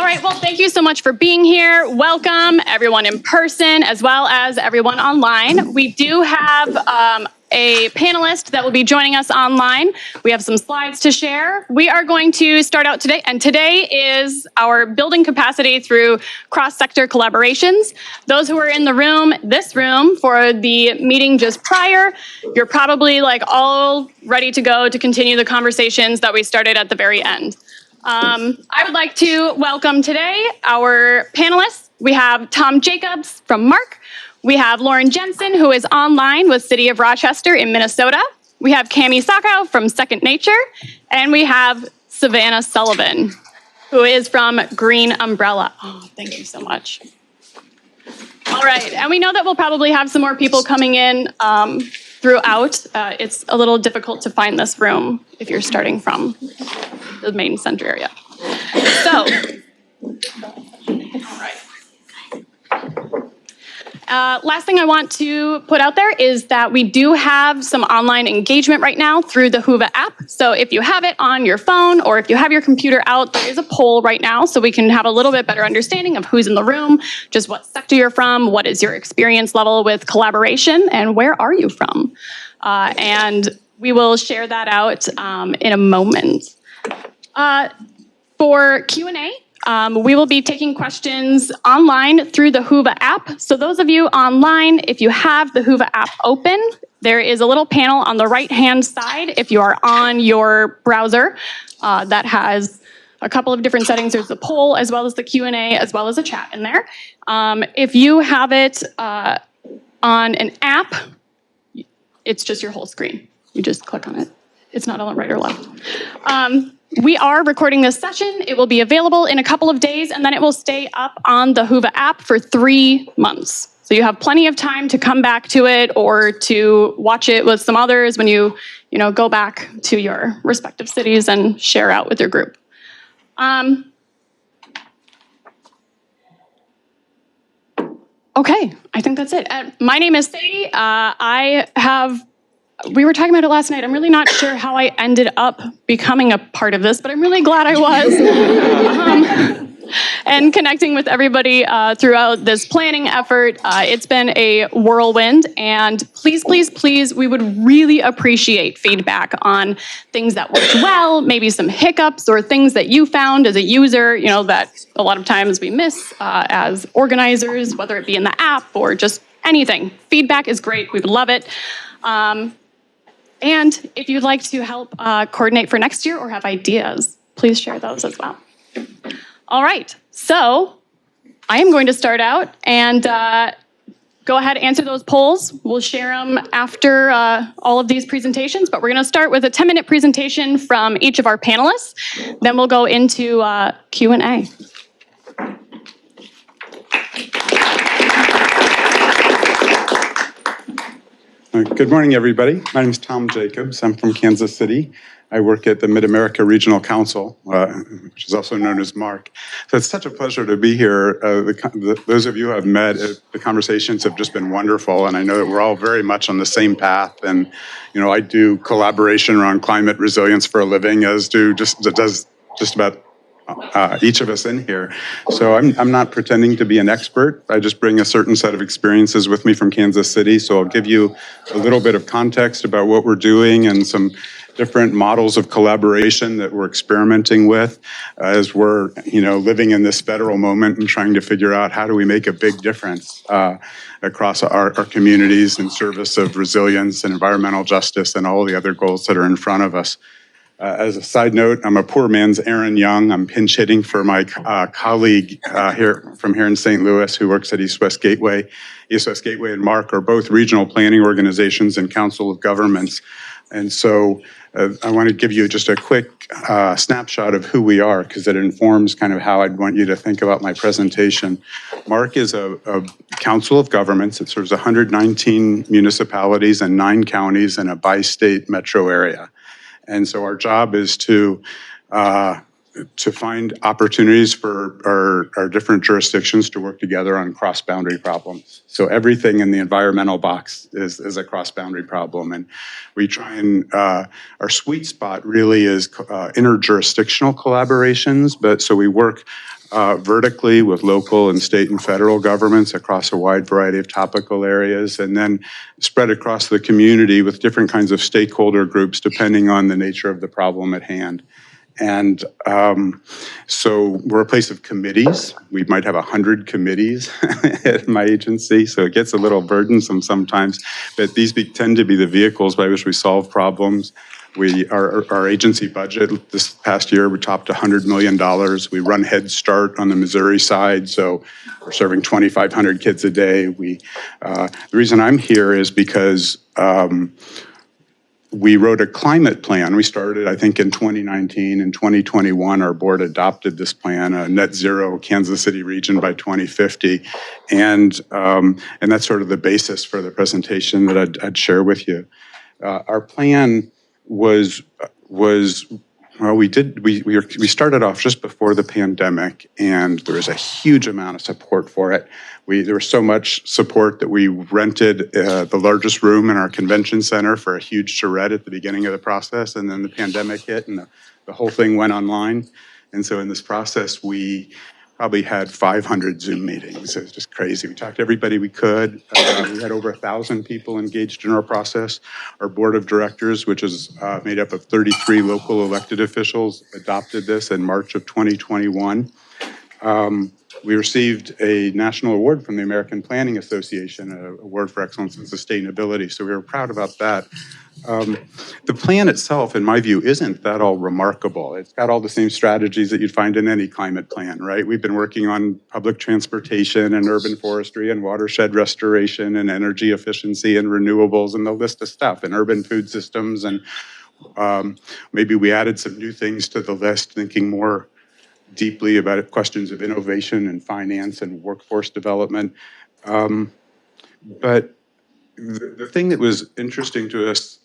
right, well, thank you so much for being here. Welcome, everyone in person as well as everyone online. We do have a panelist that will be joining us online. We have some slides to share. We are going to start out today, and today is our building capacity through cross-sector collaborations. Those who are in the room, this room, for the meeting just prior, you're probably like all ready to go to continue the conversations that we started at the very end. I would like to welcome today our panelists. We have Tom Jacobs from Mark. We have Lauren Jensen, who is online with City of Rochester in Minnesota. We have Cami Sacco from Second Nature. And we have Savannah Sullivan, who is from Green Umbrella. Oh, thank you so much. All right, and we know that we'll probably have some more people coming in throughout. It's a little difficult to find this room if you're starting from the main center area. So, all right. Last thing I want to put out there is that we do have some online engagement right now through the Whova app. So if you have it on your phone or if you have your computer out, there is a poll right now so we can have a little bit better understanding of who's in the room, just what sector you're from, what is your experience level with collaboration, and where are you from? And we will share that out in a moment. For Q&A, we will be taking questions online through the Whova app. So those of you online, if you have the Whova app open, there is a little panel on the right-hand side if you are on your browser that has a couple of different settings. There's the poll as well as the Q&A as well as a chat in there. If you have it on an app, it's just your whole screen. You just click on it. It's not on the right or left. We are recording this session. It will be available in a couple of days, and then it will stay up on the Whova app for 3 months. So you have plenty of time to come back to it or to watch it with some others when you go back to your respective cities and share out with your group. Okay, I think that's it. My name is Sadie. We were talking about it last night. I'm really not sure how I ended up becoming a part of this, but I'm really glad I was. And connecting with everybody throughout this planning effort. It's been a whirlwind, and please, please, please, we would really appreciate feedback on things that worked well, maybe some hiccups or things that you found as a user, that a lot of times we miss as organizers, whether it be in the app or just anything. Feedback is great. We would love it. And if you'd like to help coordinate for next year or have ideas, please share those as well. All right, so I am going to start out and go ahead and answer those polls. We'll share them after all of these presentations, but we're going to start with a 10-minute presentation from each of our panelists. Then we'll go into Q&A. Good morning, everybody. My name is Tom Jacobs. I'm from Kansas City. I work at the Mid-America Regional Council, which is also known as MARC. So it's such a pleasure to be here. Those of you who have met, the conversations have just been wonderful, and I know that we're all very much on the same path. And I do collaboration around climate resilience for a living, as does just about each of us in here. So I'm not pretending to be an expert. I just bring a certain set of experiences with me from Kansas City. So I'll give you a little bit of context about what we're doing and some different models of collaboration that we're experimenting with as we're living in this federal moment and trying to figure out how do we make a big difference across our communities in service of resilience and environmental justice and all the other goals that are in front of us. As a side note, I'm a poor man's Aaron Young. I'm pinch hitting for my colleague here in St. Louis who works at East West Gateway. East West Gateway and MARC are both regional planning organizations and council of governments. And so I want to give you just a quick snapshot of who we are because it informs kind of how I'd want you to think about my presentation. MARC is a council of governments. It serves 119 municipalities and 9 counties in a bi-state metro area. And so our job is to to find opportunities for our different jurisdictions to work together on cross-boundary problems. So everything in the environmental box is a cross-boundary problem. And we try and, our sweet spot really is interjurisdictional collaborations. But so we work vertically with local and state and federal governments across a wide variety of topical areas, and then spread across the community with different kinds of stakeholder groups depending on the nature of the problem at hand. And so we're a place of committees. We might have 100 committees at my agency, so it gets a little burdensome sometimes. But these tend to be the vehicles by which we solve problems. Our agency budget this past year, we topped $100 million. We run Head Start on the Missouri side, so we're serving 2,500 kids a day. The reason I'm here is because we wrote a climate plan. We started, I think, in 2019. In 2021, our board adopted this plan, a net zero Kansas City region by 2050. And that's sort of the basis for the presentation that I'd share with you. Our plan was well, we started off just before the pandemic, and there was a huge amount of support for it. There was so much support that we rented the largest room in our convention center for a huge charrette at the beginning of the process, and then the pandemic hit, and the whole thing went online. And so in this process, we probably had 500 Zoom meetings. It was just crazy. We talked to everybody we could. We had over 1,000 people engaged in our process. Our board of directors, which is made up of 33 local elected officials, adopted this in March of 2021. We received a national award from the American Planning Association, an award for excellence in sustainability. So we were proud about that. The plan itself, in my view, isn't that all remarkable. It's got all the same strategies that you'd find in any climate plan, right? We've been working on public transportation and urban forestry and watershed restoration and energy efficiency and renewables and the list of stuff, and urban food systems. And maybe we added some new things to the list, thinking more deeply about questions of innovation and finance and workforce development. But the thing that was interesting to us,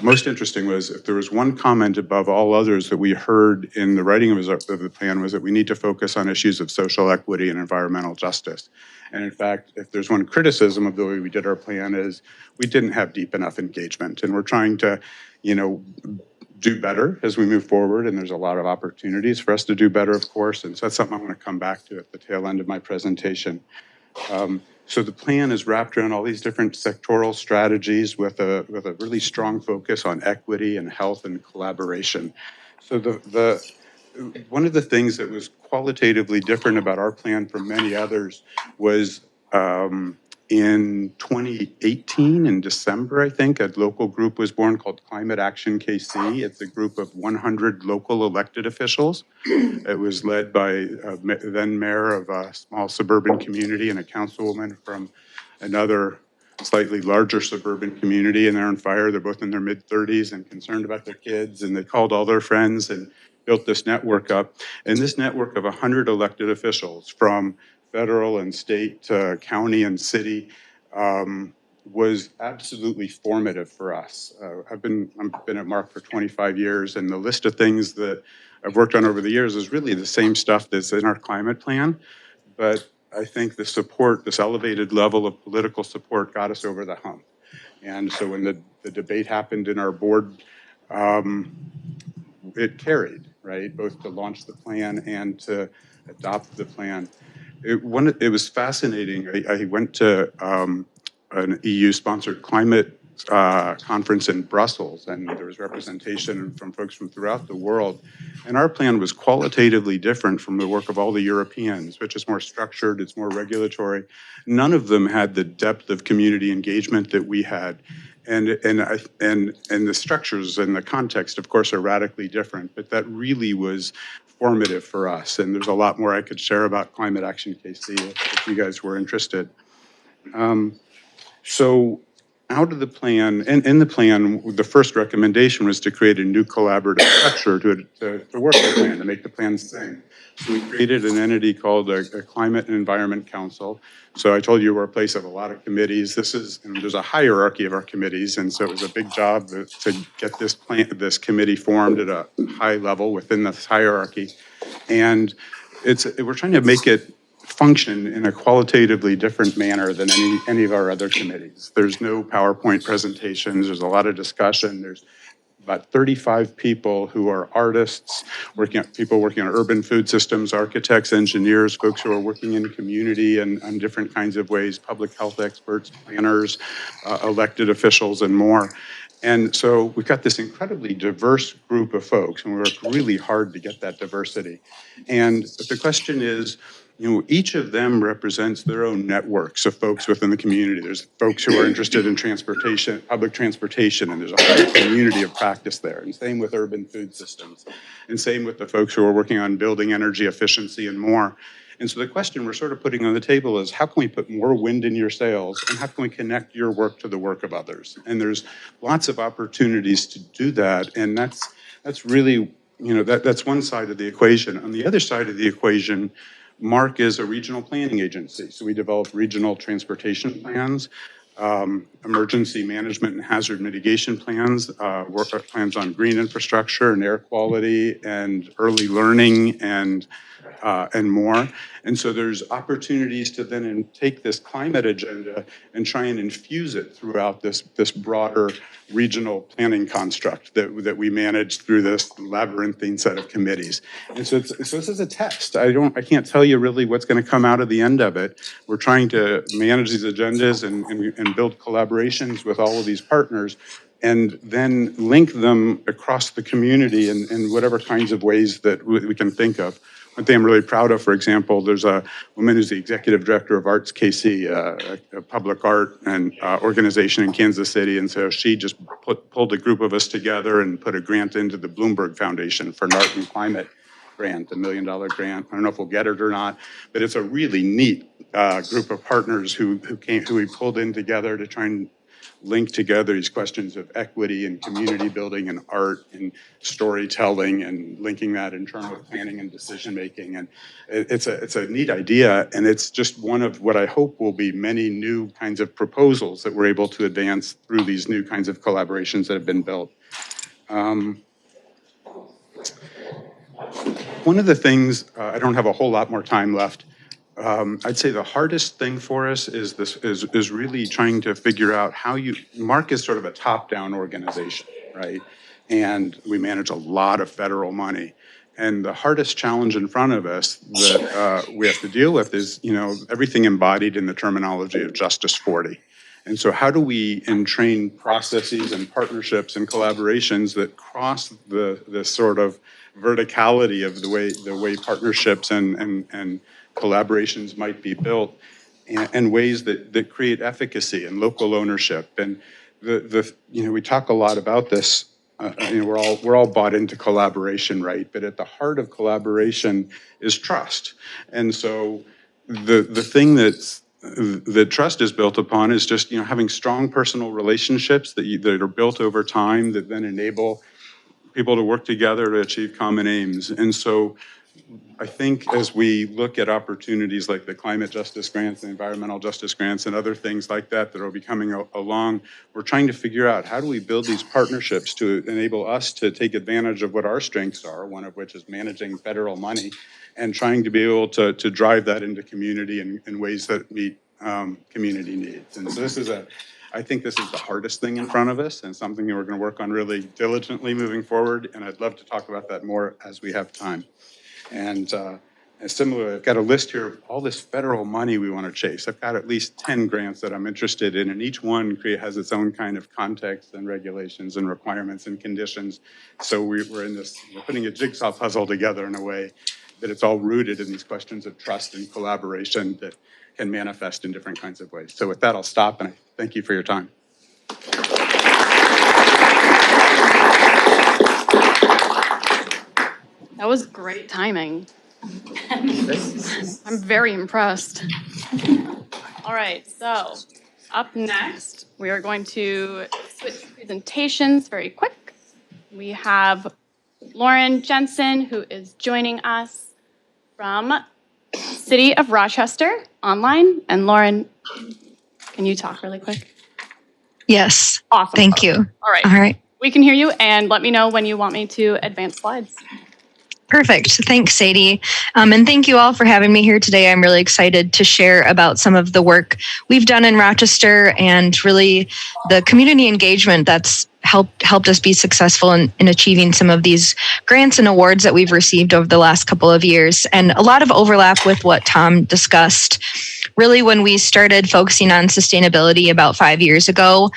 most interesting, was if there was one comment above all others that we heard in the writing of the plan, was that we need to focus on issues of social equity and environmental justice. And in fact, if there's one criticism of the way we did our plan, is we didn't have deep enough engagement. And we're trying to, do better as we move forward, and there's a lot of opportunities for us to do better, of course, and so that's something I want to come back to at the tail end of my presentation. So the plan is wrapped around all these different sectoral strategies with a really strong focus on equity and health and collaboration. So one of the things that was qualitatively different about our plan from many others was in 2018, in December, I think, a local group was born called Climate Action KC. It's a group of 100 local elected officials. It was led by then mayor of a small suburban community and a councilwoman from another slightly larger suburban community, and they're on fire. They're both in their mid-30s and concerned about their kids, and they called all their friends and built this network up. And this network of 100 elected officials from federal and state, county and city, was absolutely formative for us. I've been at Mark for 25 years, and the list of things that I've worked on over the years is really the same stuff that's in our climate plan. But I think the support, this elevated level of political support, got us over the hump. And so when the debate happened in our board, it carried, right? Both to launch the plan and to adopt the plan. It was fascinating. I went to an EU-sponsored climate conference in Brussels, and there was representation from folks from throughout the world. And our plan was qualitatively different from the work of all the Europeans, which is more structured, it's more regulatory. None of them had the depth of community engagement that we had. And the structures and the context, of course, are radically different, but that really was formative for us. And there's a lot more I could share about Climate Action KC if you guys were interested. So out of the plan, and in the plan, the first recommendation was to create a new collaborative structure to work the plan, to make the plan sing. So we created an entity called a Climate and Environment Council. So I told you we're a place of a lot of committees. There's a hierarchy of our committees, and so it was a big job to get this committee formed at a high level within this hierarchy. And we're trying to make it function in a qualitatively different manner than any of our other committees. There's no PowerPoint presentations. There's a lot of discussion. There's about 35 people who are artists, people working on urban food systems, architects, engineers, folks who are working in community and on different kinds of ways, public health experts, planners, elected officials, and more. And so we've got this incredibly diverse group of folks, and we work really hard to get that diversity. And the question is, each of them represents their own networks of folks within the community. There's folks who are interested in transportation, public transportation, and there's a whole community of practice there. And same with urban food systems. And same with the folks who are working on building energy efficiency and more. And so the question we're sort of putting on the table is, how can we put more wind in your sails, and how can we connect your work to the work of others? And there's lots of opportunities to do that. And that's really, that's one side of the equation. On the other side of the equation, MARC is a regional planning agency, so we develop regional transportation plans, emergency management and hazard mitigation plans, work plans on green infrastructure and air quality and early learning and more. And so there's opportunities to then take this climate agenda and try and infuse it throughout this broader regional planning construct that we manage through this labyrinthine set of committees. And so this is a test. I can't tell you really what's going to come out of the end of it. We're trying to manage these agendas and build collaborations with all of these partners, and then link them across the community in whatever kinds of ways that we can think of. One thing I'm really proud of, for example, there's a woman who's the executive director of Arts KC, a public art and organization in Kansas City, and so she just pulled a group of us together and put a grant into the Bloomberg Foundation for an art and climate grant, $1 million grant. I don't know if we'll get it or not, but it's a really neat group of partners who we pulled in together to try and link together these questions of equity and community building and art and storytelling and linking that in terms of planning and decision making. And it's a neat idea, and it's just one of what I hope will be many new kinds of proposals that we're able to advance through these new kinds of collaborations that have been built. One of the things, I don't have a whole lot more time left, I'd say the hardest thing for us is really trying to figure out how MARC is sort of a top-down organization, right? And we manage a lot of federal money. And the hardest challenge in front of us that we have to deal with is, everything embodied in the terminology of Justice 40. And so how do we entrain processes and partnerships and collaborations that cross the sort of verticality of the way partnerships and collaborations might be built, and ways that create efficacy and local ownership. And we talk a lot about this. We're all bought into collaboration, right? But at the heart of collaboration is trust. And so the thing that trust is built upon is just having strong personal relationships that are built over time that then enable people to work together to achieve common aims. And so I think as we look at opportunities like the climate justice grants, the environmental justice grants, and other things like that are becoming along, we're trying to figure out how do we build these partnerships to enable us to take advantage of what our strengths are, one of which is managing federal money, and trying to be able to drive that into community in ways that meet community needs. And so I think this is the hardest thing in front of us, and something that we're going to work on really diligently moving forward. And I'd love to talk about that more as we have time. And similarly, I've got a list here of all this federal money we want to chase. I've got at least 10 grants that I'm interested in, and each one has its own kind of context and regulations and requirements and conditions. So we're putting a jigsaw puzzle together in a way that it's all rooted in these questions of trust and collaboration that can manifest in different kinds of ways. So with that, I'll stop, and I thank you for your time. That was great timing. I'm very impressed. All right, so Up next, we are going to switch presentations very quick. We have Lauren Jensen, who is joining us from City of Rochester online. And Lauren, can you talk really quick? Yes. Awesome. Thank you. All right. All right. We can hear you, and let me know when you want me to advance slides. Perfect. Thanks, Sadie. And thank you all for having me here today. I'm really excited to share about some of the work we've done in Rochester and really the community engagement that's helped us be successful in achieving some of these grants and awards that we've received over the last couple of years. And a lot of overlap with what Tom discussed. Really, when we started focusing on sustainability about 5 years ago,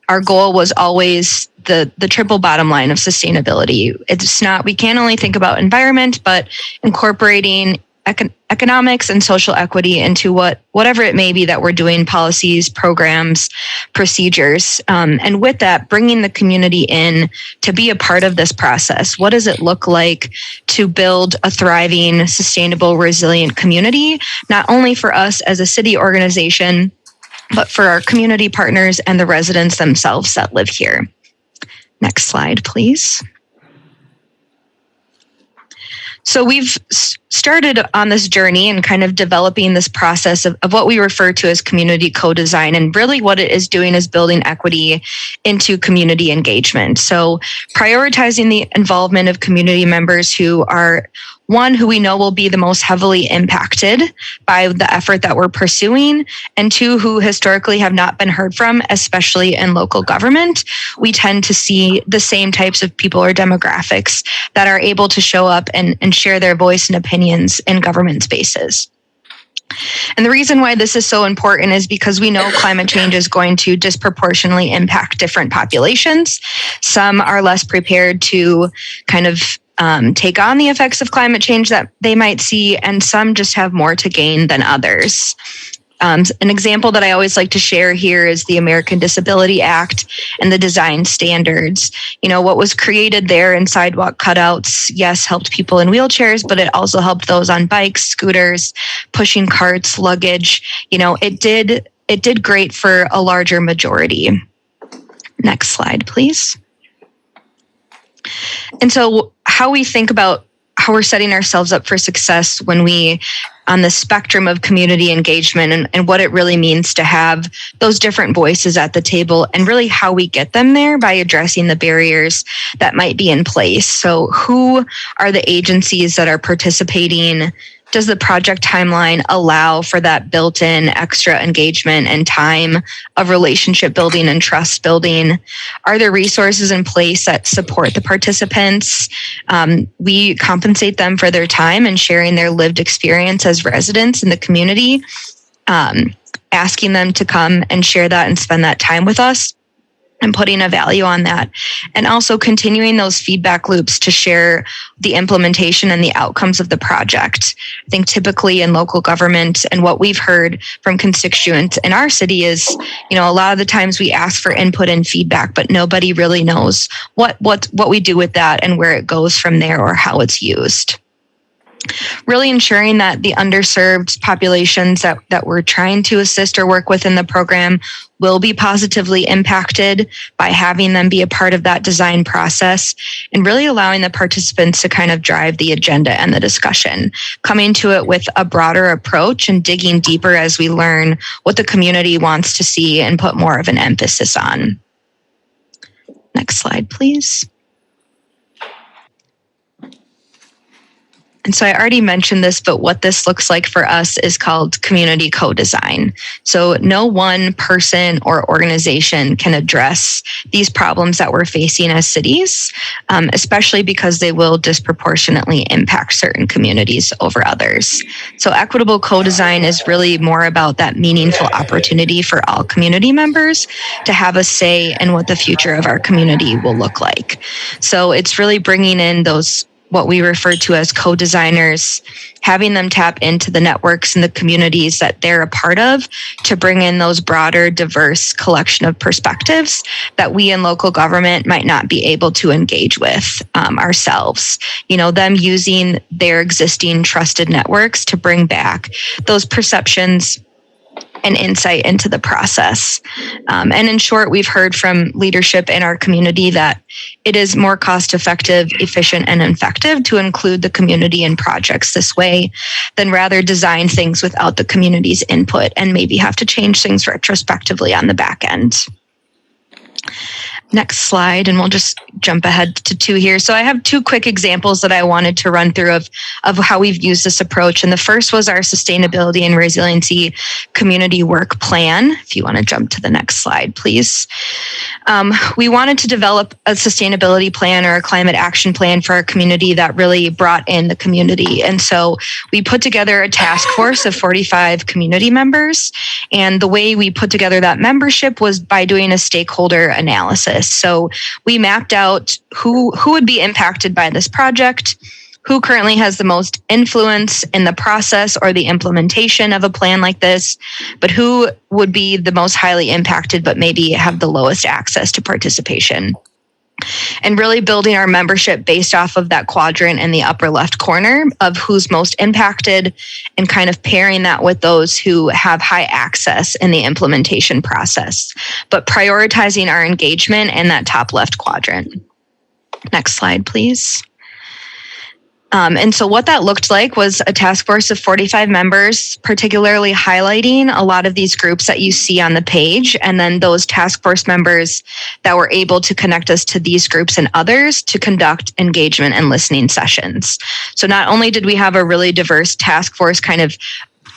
our goal was always the triple bottom line of sustainability. It's not, we can't only think about environment, but incorporating economics and social equity into whatever it may be that we're doing, policies, programs, procedures. And with that, bringing the community in to be a part of this process. What does it look like to build a thriving, sustainable, resilient community, not only for us as a city organization, but for our community partners and the residents themselves that live here. Next slide, please. So we've started on this journey and kind of developing this process of what we refer to as community co-design. And really what it is doing is building equity into community engagement. So prioritizing the involvement of community members who are, one, who we know will be the most heavily impacted by the effort that we're pursuing, and two, who historically have not been heard from, especially in local government. We tend to see the same types of people or demographics that are able to show up and share their voice and opinions in government spaces. And the reason why this is so important is because we know climate change is going to disproportionately impact different populations. Some are less prepared to kind of take on the effects of climate change that they might see, and some just have more to gain than others. An example that I always like to share here is the American Disability Act and the design standards. You know, what was created there in sidewalk cutouts, yes, helped people in wheelchairs, but it also helped those on bikes, scooters, pushing carts, luggage. You know, it did great for a larger majority. Next slide, please. And so how we think about how we're setting ourselves up for success when we, on the spectrum of community engagement and what it really means to have those different voices at the table, and really how we get them there by addressing the barriers that might be in place. So who are the agencies that are participating? Does the project timeline allow for that built-in extra engagement and time of relationship building and trust building? Are there resources in place that support the participants? We compensate them for their time and sharing their lived experience as residents in the community, asking them to come and share that and spend that time with us, and putting a value on that. And also continuing those feedback loops to share the implementation and the outcomes of the project. I think typically in local government, and what we've heard from constituents in our city is, you know, a lot of the times we ask for input and feedback, but nobody really knows what we do with that and where it goes from there or how it's used. Really ensuring that the underserved populations that we're trying to assist or work with in the program will be positively impacted by having them be a part of that design process, and really allowing the participants to kind of drive the agenda and the discussion, coming to it with a broader approach and digging deeper as we learn what the community wants to see and put more of an emphasis on. Next slide, please. And so I already mentioned this, but what this looks like for us is called community co-design. So no one person or organization can address these problems that we're facing as cities, especially because they will disproportionately impact certain communities over others. So equitable co-design is really more about that meaningful opportunity for all community members to have a say in what the future of our community will look like. So it's really bringing in those what we refer to as co-designers, having them tap into the networks and the communities that they're a part of to bring in those broader, diverse collection of perspectives that we in local government might not be able to engage with ourselves. You know, them using their existing trusted networks to bring back those perceptions and insight into the process. And in short, we've heard from leadership in our community that it is more cost effective, efficient, and effective to include the community in projects this way than rather design things without the community's input and maybe have to change things retrospectively on the back end. Next slide, and we'll just jump ahead to 2 here. So I have 2 quick examples that I wanted to run through of how we've used this approach. And the first was our Sustainability and Resiliency Community Work Plan. If you want to jump to the next slide, please. We wanted to develop a sustainability plan or a climate action plan for our community that really brought in the community. And so we put together a task force of 45 community members. And the way we put together that membership was by doing a stakeholder analysis. So we mapped out who would be impacted by this project, who currently has the most influence in the process or the implementation of a plan like this, but who would be the most highly impacted but maybe have the lowest access to participation. And really building our membership based off of that quadrant in the upper left corner of who's most impacted and kind of pairing that with those who have high access in the implementation process, but prioritizing our engagement in that top left quadrant. Next slide, please. And so what that looked like was a task force of 45 members, particularly highlighting a lot of these groups that you see on the page, and then those task force members that were able to connect us to these groups and others to conduct engagement and listening sessions. So not only did we have a really diverse task force kind of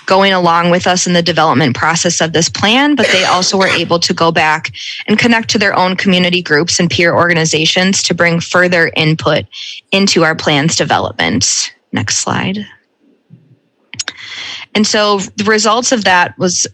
going along with us in the development process of this plan, but they also were able to go back and connect to their own community groups and peer organizations to bring further input into our plan's development. Next slide. And so the results of that was,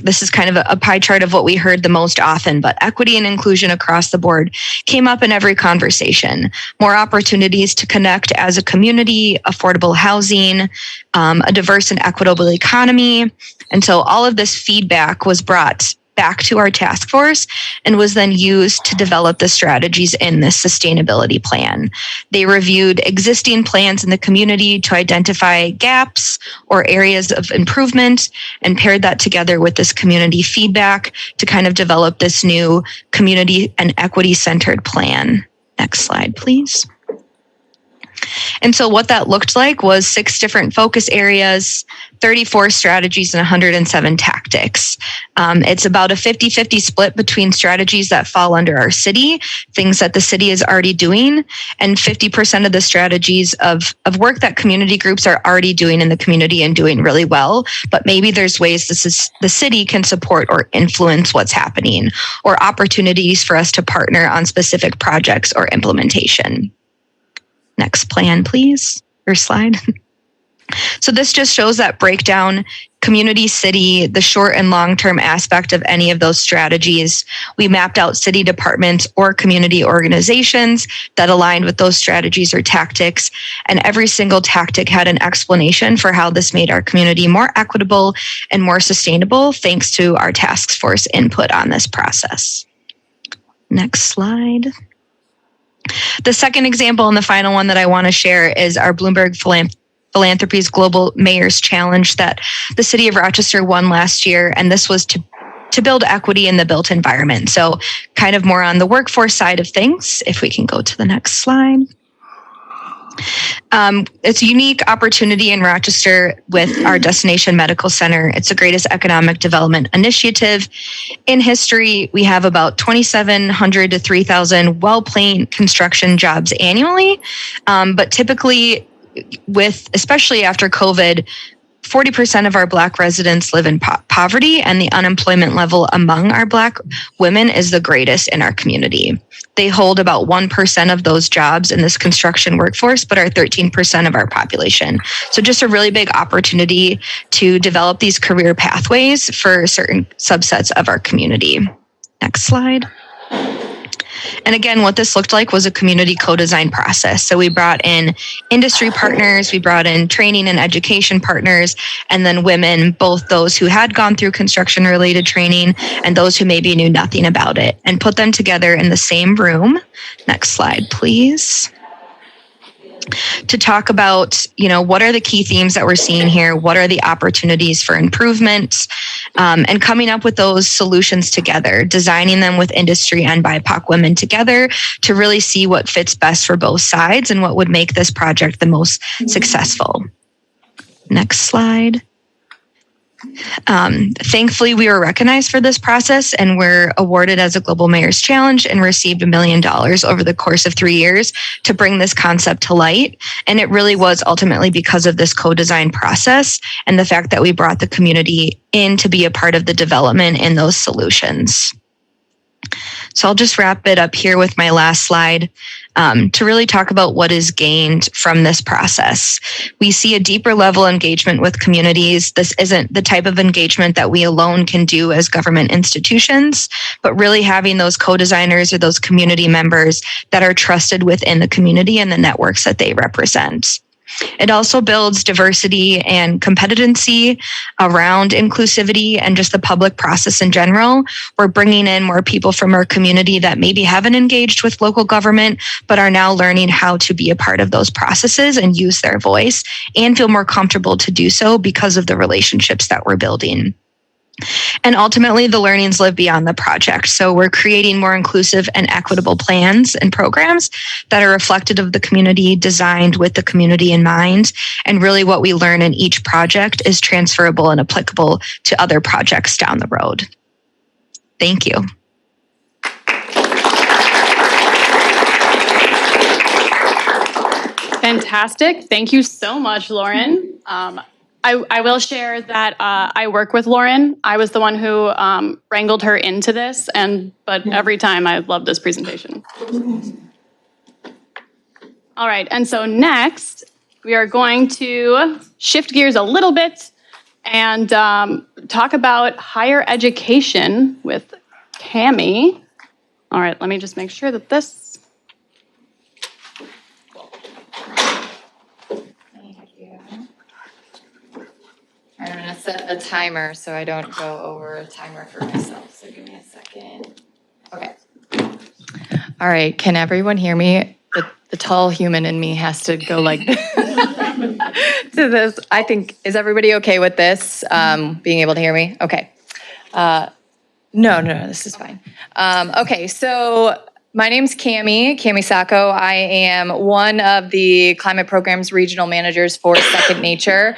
this is kind of a pie chart of what we heard the most often, but equity and inclusion across the board came up in every conversation. More opportunities to connect as a community, affordable housing, a diverse and equitable economy. And so all of this feedback was brought back to our task force and was then used to develop the strategies in this sustainability plan. They reviewed existing plans in the community to identify gaps or areas of improvement and paired that together with this community feedback to kind of develop this new community and equity-centered plan. Next slide, please. And so what that looked like was 6 different focus areas, 34 strategies, and 107 tactics. It's about a 50-50 split between strategies that fall under our city, things that the city is already doing, and 50% of the strategies of work that community groups are already doing in the community and doing really well. But maybe there's ways the city can support or influence what's happening, or opportunities for us to partner on specific projects or implementation. Next plan, please, or slide. So this just shows that breakdown, community, city, the short and long-term aspect of any of those strategies. We mapped out city departments or community organizations that aligned with those strategies or tactics. And every single tactic had an explanation for how this made our community more equitable and more sustainable, thanks to our task force input on this process. Next slide. The second example and the final one that I want to share is our Bloomberg Philanthropies Global Mayor's Challenge that the city of Rochester won last year. And this was to build equity in the built environment. So kind of more on the workforce side of things. If we can go to the next slide. It's a unique opportunity in Rochester with our Destination Medical Center. It's the greatest economic development initiative in history. We have about 2,700 to 3,000 well-planned construction jobs annually. But typically, especially after COVID, 40% of our Black residents live in poverty, and the unemployment level among our Black women is the greatest in our community. They hold about 1% of those jobs in this construction workforce, but are 13% of our population. So just a really big opportunity to develop these career pathways for certain subsets of our community. Next slide. And again, what this looked like was a community co-design process. So we brought in industry partners, we brought in training and education partners, and then women, both those who had gone through construction-related training and those who maybe knew nothing about it, and put them together in the same room. Next slide, please. to talk about, what are the key themes that we're seeing here? What are the opportunities for improvement? And coming up with those solutions together, designing them with industry and BIPOC women together to really see what fits best for both sides and what would make this project the most successful. Next slide. Thankfully, we were recognized for this process and were awarded as a Global Mayor's Challenge and received $1 million over the course of 3 years to bring this concept to light. And it really was ultimately because of this co-design process and the fact that we brought the community in to be a part of the development in those solutions. So I'll just wrap it up here with my last slide to really talk about what is gained from this process. We see a deeper level engagement with communities. This isn't the type of engagement that we alone can do as government institutions, but really having those co-designers or those community members that are trusted within the community and the networks that they represent. It also builds diversity and competency around inclusivity and just the public process in general. We're bringing in more people from our community that maybe haven't engaged with local government, but are now learning how to be a part of those processes and use their voice and feel more comfortable to do so because of the relationships that we're building. And ultimately, the learnings live beyond the project. So we're creating more inclusive and equitable plans and programs that are reflective of the community, designed with the community in mind. And really what we learn in each project is transferable and applicable to other projects down the road. Thank you. Fantastic. Thank you so much, Lauren. I will share that I work with Lauren. I was the one who wrangled her into this, but every time I love this presentation. All right, and so next we are going to shift gears a little bit and talk about higher education with Cami. All right, let me just make sure that this. I'm going to set a timer so I don't go over a timer for myself. So give me a second. Okay. All right. Can everyone hear me? The tall human in me has to go like to this. I think, is everybody okay with this? Being able to hear me? Okay. No, this is fine. Okay. So my name's Cami Sacco. I am one of the climate program's regional managers for Second Nature,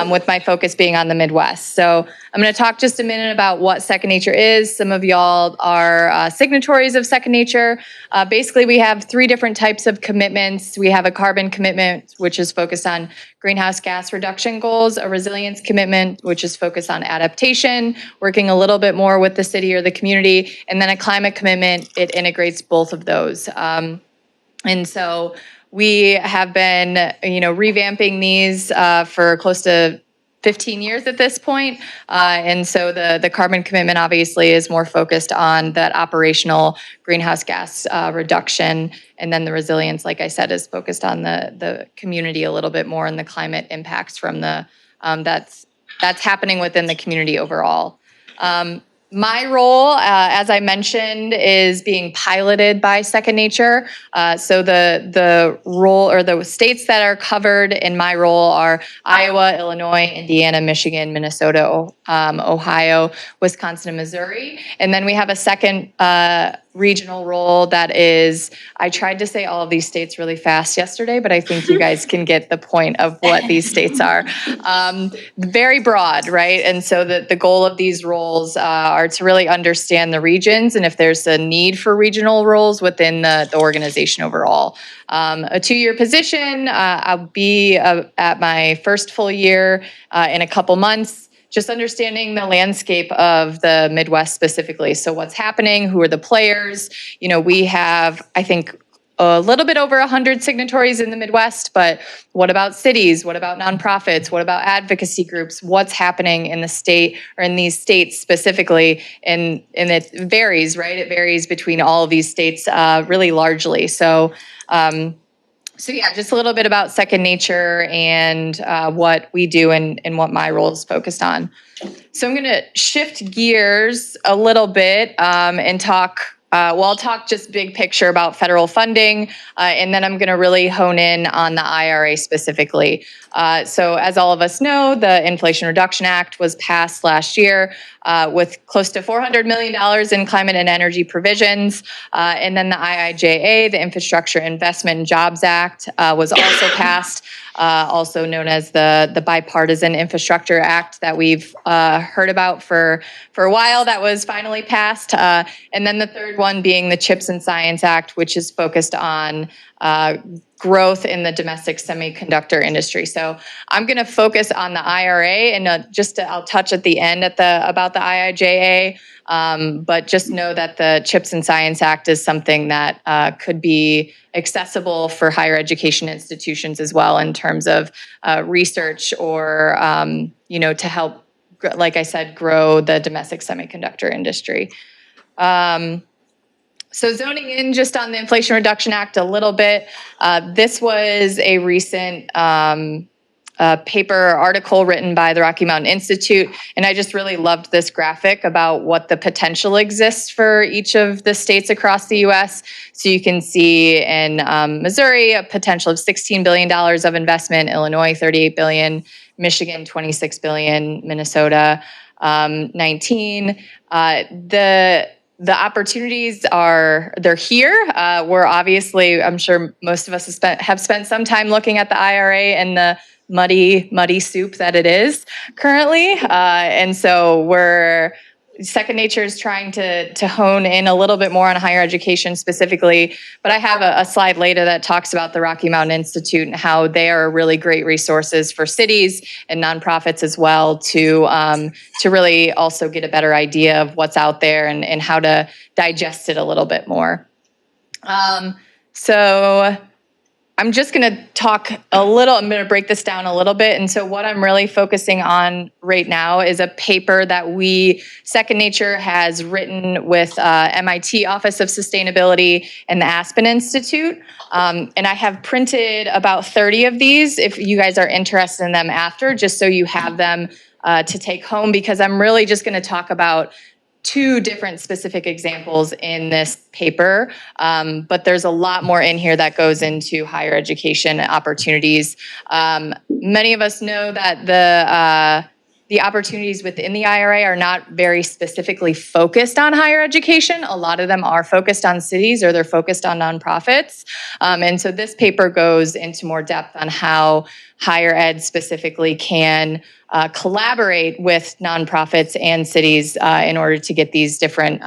with my focus being on the Midwest. So I'm going to talk just a minute about what Second Nature is. Some of y'all are signatories of Second Nature. Basically, we have 3 different types of commitments. We have a carbon commitment, which is focused on greenhouse gas reduction goals, a resilience commitment, which is focused on adaptation, working a little bit more with the city or the community, and then a climate commitment. It integrates both of those. And so we have been, revamping these for close to 15 years at this point. And so the carbon commitment obviously is more focused on that operational greenhouse gas reduction. And then the resilience, like I said, is focused on the community a little bit more and the climate impacts from the that's happening within the community overall. My role, as I mentioned, is being piloted by Second Nature. So the role or the states that are covered in my role are Iowa, Illinois, Indiana, Michigan, Minnesota, Ohio, Wisconsin, and Missouri. And then we have a second regional role that is, I tried to say all of these states really fast yesterday, but I think you guys can get the point of what these states are. Very broad, right? And so the goal of these roles are to really understand the regions and if there's a need for regional roles within the organization overall. A 2-year position, I'll be at my first full year in a couple months. Just understanding the landscape of the Midwest specifically. So what's happening, who are the players? We have, I think, a little bit over 100 signatories in the Midwest, but what about cities? What about nonprofits? What about advocacy groups? What's happening in the state or in these states specifically? And it varies, right? It varies between all of these states really largely. So yeah, just a little bit about Second Nature and what we do and what my role is focused on. So I'm going to shift gears a little bit and talk I'll talk just big picture about federal funding, and then I'm going to really hone in on the IRA specifically. So as all of us know, the Inflation Reduction Act was passed last year with close to $400 million in climate and energy provisions. And then the IIJA, the Infrastructure Investment and Jobs Act, was also passed, also known as the Bipartisan Infrastructure Act that we've heard about for a while. That was finally passed. And then the third one being the CHIPS and Science Act, which is focused on growth in the domestic semiconductor industry. So I'm going to focus on the IRA, and I'll touch at the end about the IIJA. But just know that the CHIPS and Science Act is something that could be accessible for higher education institutions as well in terms of research or to help, like I said, grow the domestic semiconductor industry. So zoning in just on the Inflation Reduction Act a little bit, this was a recent article written by the Rocky Mountain Institute, and I just really loved this graphic about what the potential exists for each of the states across the U.S. So you can see in Missouri a potential of $16 billion of investment, Illinois $38 billion, Michigan $26 billion, Minnesota 19. The opportunities they're here. We're obviously, I'm sure most of us have spent some time looking at the IRA and the muddy soup that it is currently. And so Second Nature is trying to hone in a little bit more on higher education specifically, but I have a slide later that talks about the Rocky Mountain Institute and how they are really great resources for cities and nonprofits as well to really also get a better idea of what's out there and how to digest it a little bit more. So I'm just going to I'm going to break this down a little bit. And so what I'm really focusing on right now is a paper that Second Nature has written with MIT Office of Sustainability and the Aspen Institute. And I have printed about 30 of these if you guys are interested in them after, just so you have them to take home, because I'm really just going to talk about two different specific examples in this paper, but there's a lot more in here that goes into higher education opportunities. Many of us know that the opportunities within the IRA are not very specifically focused on higher education. A lot of them are focused on cities or they're focused on nonprofits. And so this paper goes into more depth on how higher ed specifically can collaborate with nonprofits and cities in order to get these different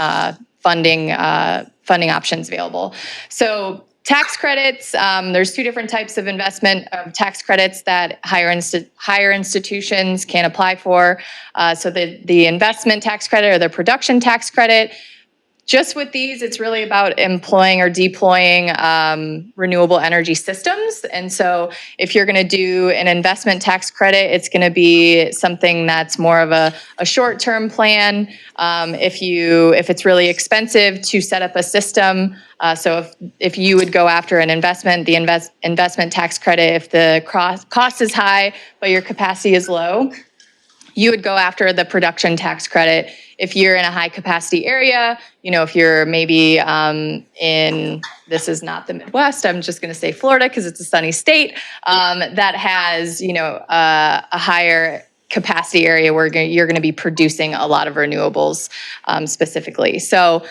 funding options available. So tax credits, there's two different types of investment tax credits that higher institutions can apply for. So the investment tax credit or the production tax credit. Just with these, it's really about employing or deploying renewable energy systems. And so if you're going to do an investment tax credit, it's going to be something that's more of a short-term plan. If it's really expensive to set up a system, so if you would go after an investment, the investment tax credit, if the cost is high but your capacity is low, you would go after the production tax credit. If you're in a high capacity area, if you're maybe this is not the Midwest, I'm just going to say Florida because it's a sunny state, that has, a higher capacity area where you're going to be producing a lot of renewables specifically. So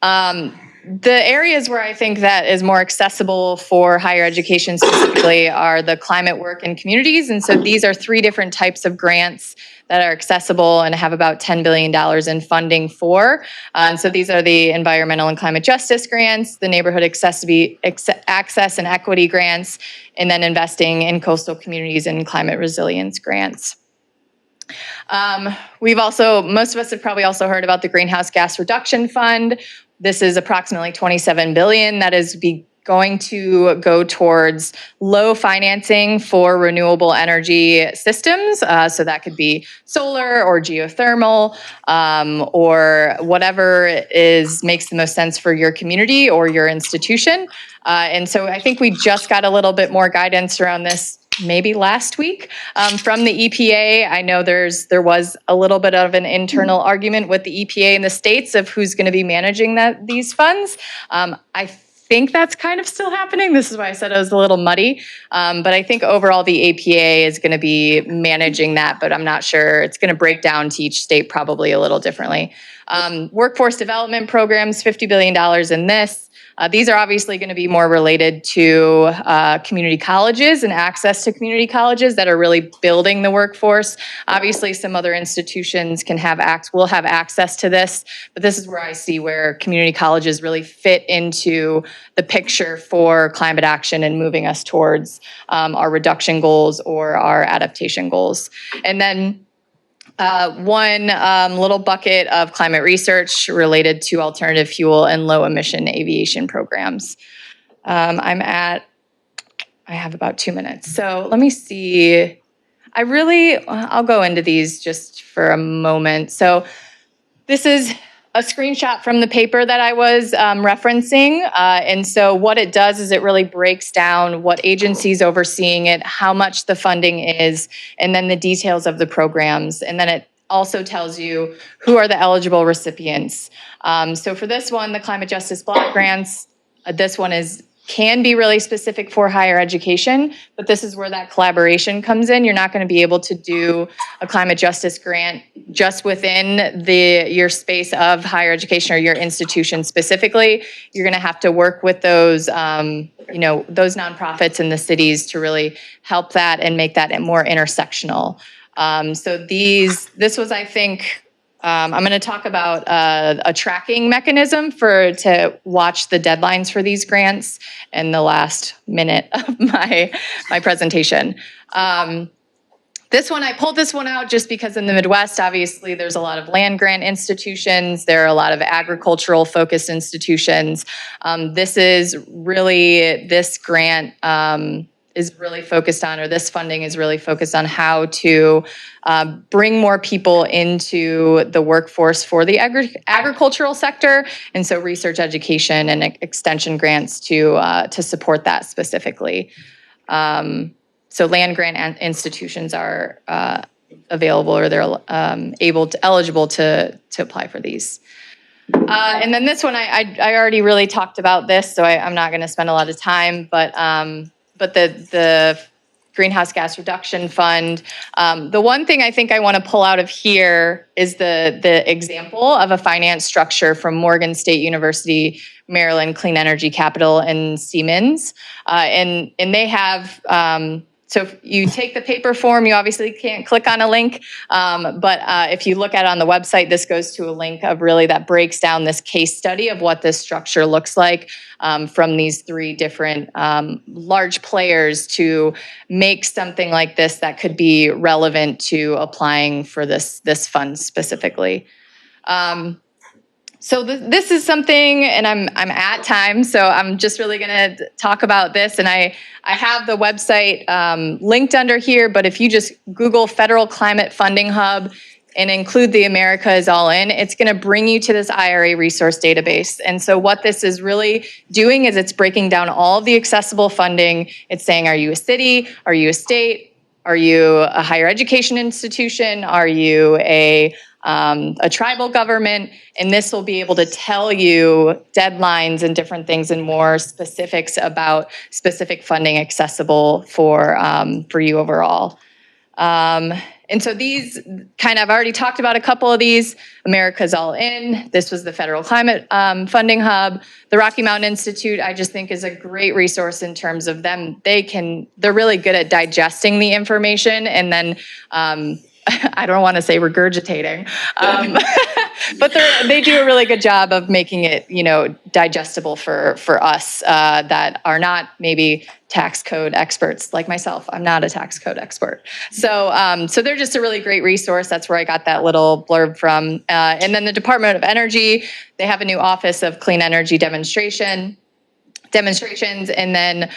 the areas where I think that is more accessible for higher education specifically are the climate work and communities. And so these are three different types of grants that are accessible and have about $10 billion in funding for. And so these are the environmental and climate justice grants, the neighborhood access and equity grants, and then investing in coastal communities and climate resilience grants. Most of us have probably also heard about the Greenhouse Gas Reduction Fund. This is approximately $27 billion that is going to go towards low financing for renewable energy systems. So that could be solar or geothermal or whatever makes the most sense for your community or your institution. And so I think we just got a little bit more guidance around this maybe last week from the EPA. I know there was a little bit of an internal argument with the EPA in the states of who's going to be managing these funds. I think that's kind of still happening. This is why I said it was a little muddy. But I think overall the EPA is going to be managing that, but I'm not sure. It's going to break down to each state probably a little differently. Workforce development programs, $50 billion in this. These are obviously going to be more related to community colleges and access to community colleges that are really building the workforce. Obviously, some other institutions will have access to this, but this is where I see where community colleges really fit into the picture for climate action and moving us towards our reduction goals or our adaptation goals. And then one little bucket of climate research related to alternative fuel and low emission aviation programs. I have about 2 minutes. So let me see. I'll go into these just for a moment. So this is a screenshot from the paper that I was referencing. And so what it does is it really breaks down what agencies overseeing it, how much the funding is, and then the details of the programs. And then it also tells you who are the eligible recipients. So for this one, the Climate Justice Block Grants, this one can be really specific for higher education, but this is where that collaboration comes in. You're not going to be able to do a climate justice grant just within your space of higher education or your institution specifically. You're going to have to work with those nonprofits in the cities to really help that and make that more intersectional. So this was, I think, I'm going to talk about a tracking mechanism to watch the deadlines for these grants in the last minute of my presentation. I pulled this one out just because in the Midwest, obviously, there's a lot of land grant institutions. There are a lot of agricultural focused institutions. This grant is really focused on, or this funding is really focused on how to bring more people into the workforce for the agricultural sector. And so research, education, and extension grants to support that specifically. So land grant institutions are available, or they're eligible to apply for these. And then this one, I already really talked about this, so I'm not going to spend a lot of time, but the Greenhouse Gas Reduction Fund. The one thing I think I want to pull out of here is the example of a finance structure from Morgan State University, Maryland Clean Energy Capital, and Siemens. And they have, so if you take the paper form, you obviously can't click on a link, but if you look at it on the website, this goes to a link of really that breaks down this case study of what this structure looks like from these three different large players to make something like this that could be relevant to applying for this fund specifically. So this is something, and I'm at time, so I'm just really going to talk about this. And I have the website linked under here, but if you just Google Federal Climate Funding Hub and include the America is All In, it's going to bring you to this IRA resource database. And so what this is really doing is it's breaking down all of the accessible funding. It's saying, are you a city? Are you a state? Are you a higher education institution? Are you a tribal government? And this will be able to tell you deadlines and different things and more specifics about specific funding accessible for you overall. And so these I've already talked about a couple of these. America's All In. This was the Federal Climate Funding Hub. The Rocky Mountain Institute, I just think, is a great resource in terms of them. They're really good at digesting the information and then I don't want to say regurgitating, but they do a really good job of making it, digestible for us that are not maybe tax code experts like myself. I'm not a tax code expert. So they're just a really great resource. That's where I got that little blurb from. And then the Department of Energy, they have a new Office of Clean Energy Demonstrations. And then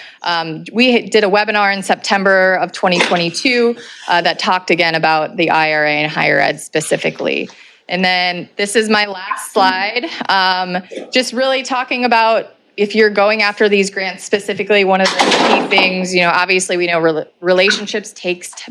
we did a webinar in September of 2022 that talked again about the IRA and higher ed specifically. And then this is my last slide, just really talking about if you're going after these grants specifically, one of the key things, obviously we know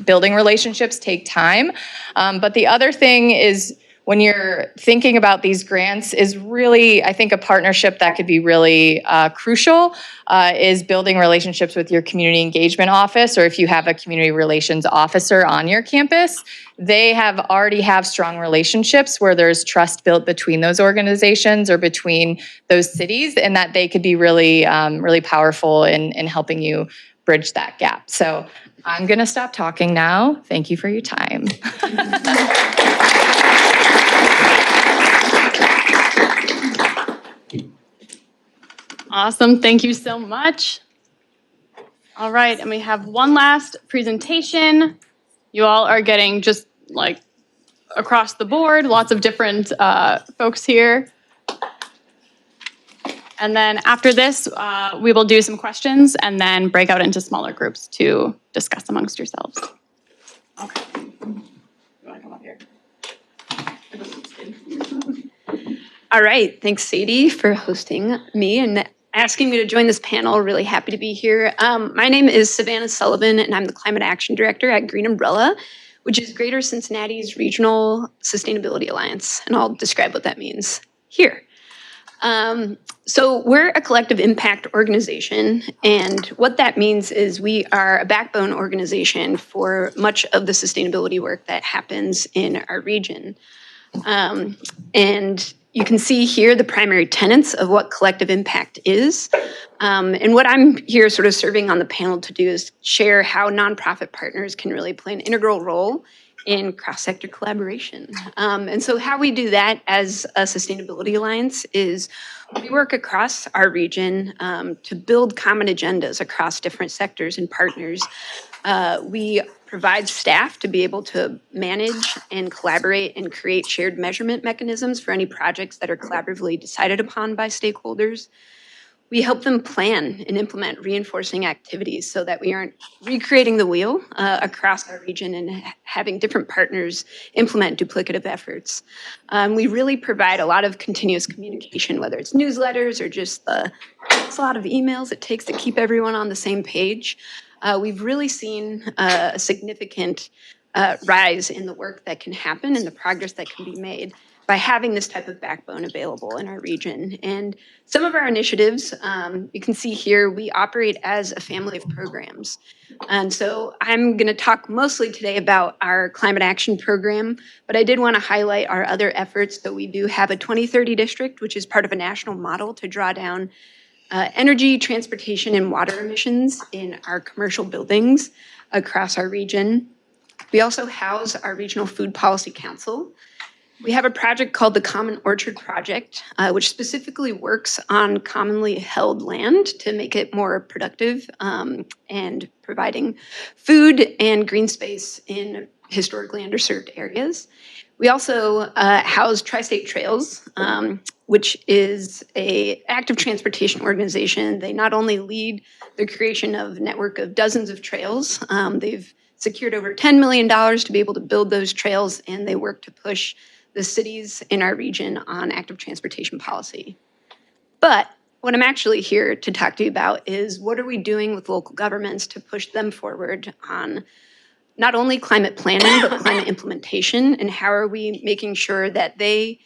building relationships take time. But the other thing is when you're thinking about these grants is really, I think a partnership that could be really crucial is building relationships with your community engagement office, or if you have a community relations officer on your campus, they already have strong relationships where there's trust built between those organizations or between those cities, and that they could be really, really powerful in helping you bridge that gap. So I'm going to stop talking now. Thank you for your time. Awesome. Thank you so much. All right. And we have one last presentation. You all are getting just like across the board, lots of different folks here. And then after this, we will do some questions and then break out into smaller groups to discuss amongst yourselves. Okay. You want to come up here? All right. Thanks, Sadie, for hosting me and asking me to join this panel. Really happy to be here. My name is Savannah Sullivan, and I'm the Climate Action Director at Green Umbrella, which is Greater Cincinnati's Regional Sustainability Alliance. And I'll describe what that means here. So we're a collective impact organization, and what that means is we are a backbone organization for much of the sustainability work that happens in our region. And you can see here the primary tenets of what collective impact is. And what I'm here sort of serving on the panel to do is share how nonprofit partners can really play an integral role in cross-sector collaboration. And so how we do that as a sustainability alliance is we work across our region to build common agendas across different sectors and partners. We provide staff to be able to manage and collaborate and create shared measurement mechanisms for any projects that are collaboratively decided upon by stakeholders. We help them plan and implement reinforcing activities so that we aren't recreating the wheel across our region and having different partners implement duplicative efforts. We really provide a lot of continuous communication, whether it's newsletters or just it's a lot of emails it takes to keep everyone on the same page. We've really seen a significant rise in the work that can happen and the progress that can be made by having this type of backbone available in our region. And some of our initiatives, you can see here, we operate as a family of programs. And so I'm going to talk mostly today about our climate action program, but I did want to highlight our other efforts. So we do have a 2030 district, which is part of a national model to draw down energy, transportation, and water emissions in our commercial buildings across our region. We also house our Regional Food Policy Council. We have a project called the Common Orchard Project, which specifically works on commonly held land to make it more productive and providing food and green space in historically underserved areas. We also house Tri-State Trails, which is an active transportation organization. They not only lead the creation of a network of dozens of trails, they've secured over $10 million to be able to build those trails, and they work to push the cities in our region on active transportation policy. But what I'm actually here to talk to you about is what are we doing with local governments to push them forward on not only climate planning, but climate implementation, and how are we making sure that they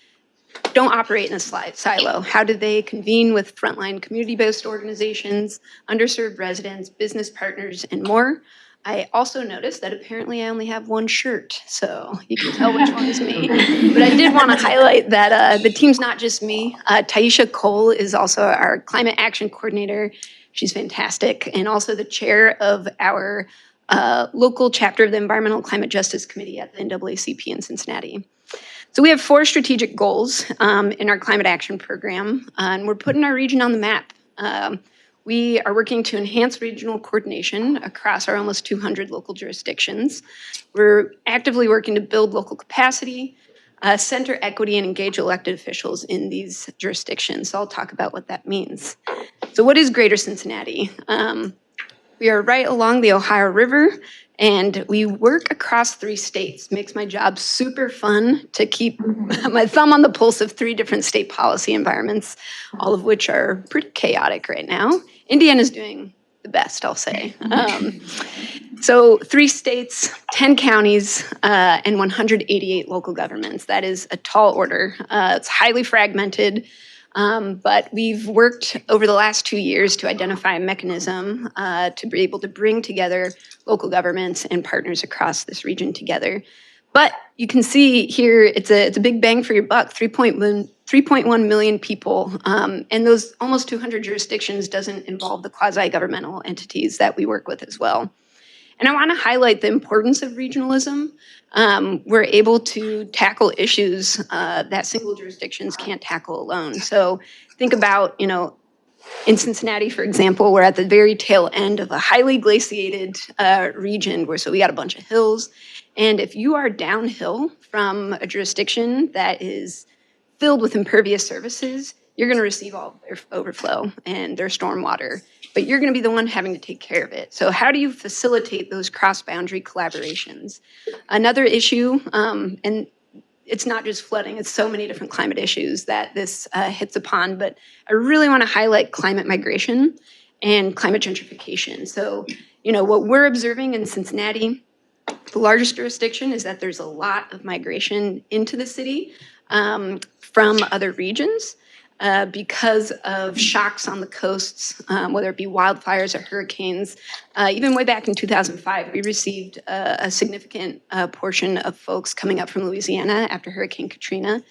don't operate in a silo? How do they convene with frontline community-based organizations, underserved residents, business partners, and more? I also noticed that apparently I only have one shirt, so you can tell which one is me. But I did want to highlight that the team's not just me. Taisha Cole is also our climate action coordinator. She's fantastic, and also the chair of our local chapter of the Environmental Climate Justice Committee at the NAACP in Cincinnati. So we have 4 strategic goals in our climate action program, and we're putting our region on the map. We are working to enhance regional coordination across our almost 200 local jurisdictions. We're actively working to build local capacity, center equity, and engage elected officials in these jurisdictions. So I'll talk about what that means. So what is Greater Cincinnati? We are right along the Ohio River, And we work across 3 states. Makes my job super fun to keep my thumb on the pulse of 3 different state policy environments, all of which are pretty chaotic right now. Indiana's doing the best, I'll say. So 3 states, 10 counties, and 188 local governments. That is a tall order. It's highly fragmented. But we've worked over the last 2 years to identify a mechanism to be able to bring together local governments and partners across this region together. But you can see here, it's a big bang for your buck, 3.1 million people. And those almost 200 jurisdictions doesn't involve the quasi-governmental entities that we work with as well. And I want to highlight the importance of regionalism. We're able to tackle issues that single jurisdictions can't tackle alone. So think about, in Cincinnati, for example, we're at the very tail end of a highly glaciated region so we got a bunch of hills. And if you are downhill from a jurisdiction that is filled with impervious surfaces, you're going to receive all their overflow and their stormwater, but you're going to be the one having to take care of it. So how do you facilitate those cross-boundary collaborations? Another issue, and it's not just flooding, it's so many different climate issues that this hits upon, but I really want to highlight climate migration and climate gentrification. So, what we're observing in Cincinnati, the largest jurisdiction, is that there's a lot of migration into the city from other regions. Because of shocks on the coasts, whether it be wildfires or hurricanes. Even way back in 2005, we received a significant portion of folks coming up from Louisiana after Hurricane Katrina.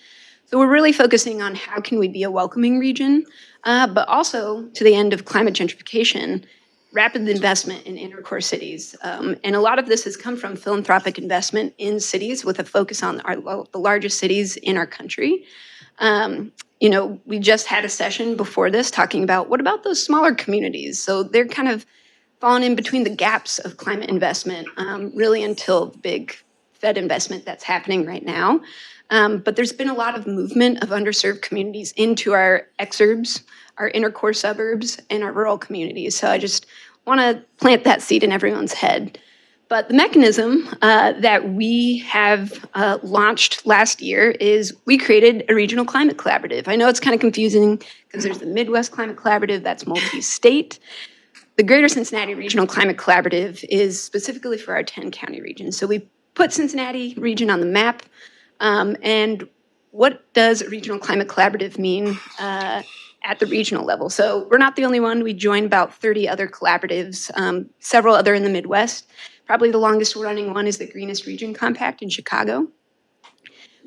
So we're really focusing on how can we be a welcoming region, but also to the end of climate gentrification, rapid investment in inner core cities. And a lot of this has come from philanthropic investment in cities with a focus on the largest cities in our country. We just had a session before this talking about what about those smaller communities? So they're kind of falling in between the gaps of climate investment, really until the big Fed investment that's happening right now. But there's been a lot of movement of underserved communities into our exurbs, our inner core suburbs, and our rural communities. So I just want to plant that seed in everyone's head. But the mechanism that we have launched last year is we created a regional climate collaborative. I know it's kind of confusing because there's the Midwest Climate Collaborative that's multi-state. The Greater Cincinnati Regional Climate Collaborative is specifically for our 10-county region. So we put Cincinnati region on the map. And what does a regional climate collaborative mean at the regional level? So we're not the only one. We joined about 30 other collaboratives, several other in the Midwest. Probably the longest running one is the Greenest Region Compact in Chicago.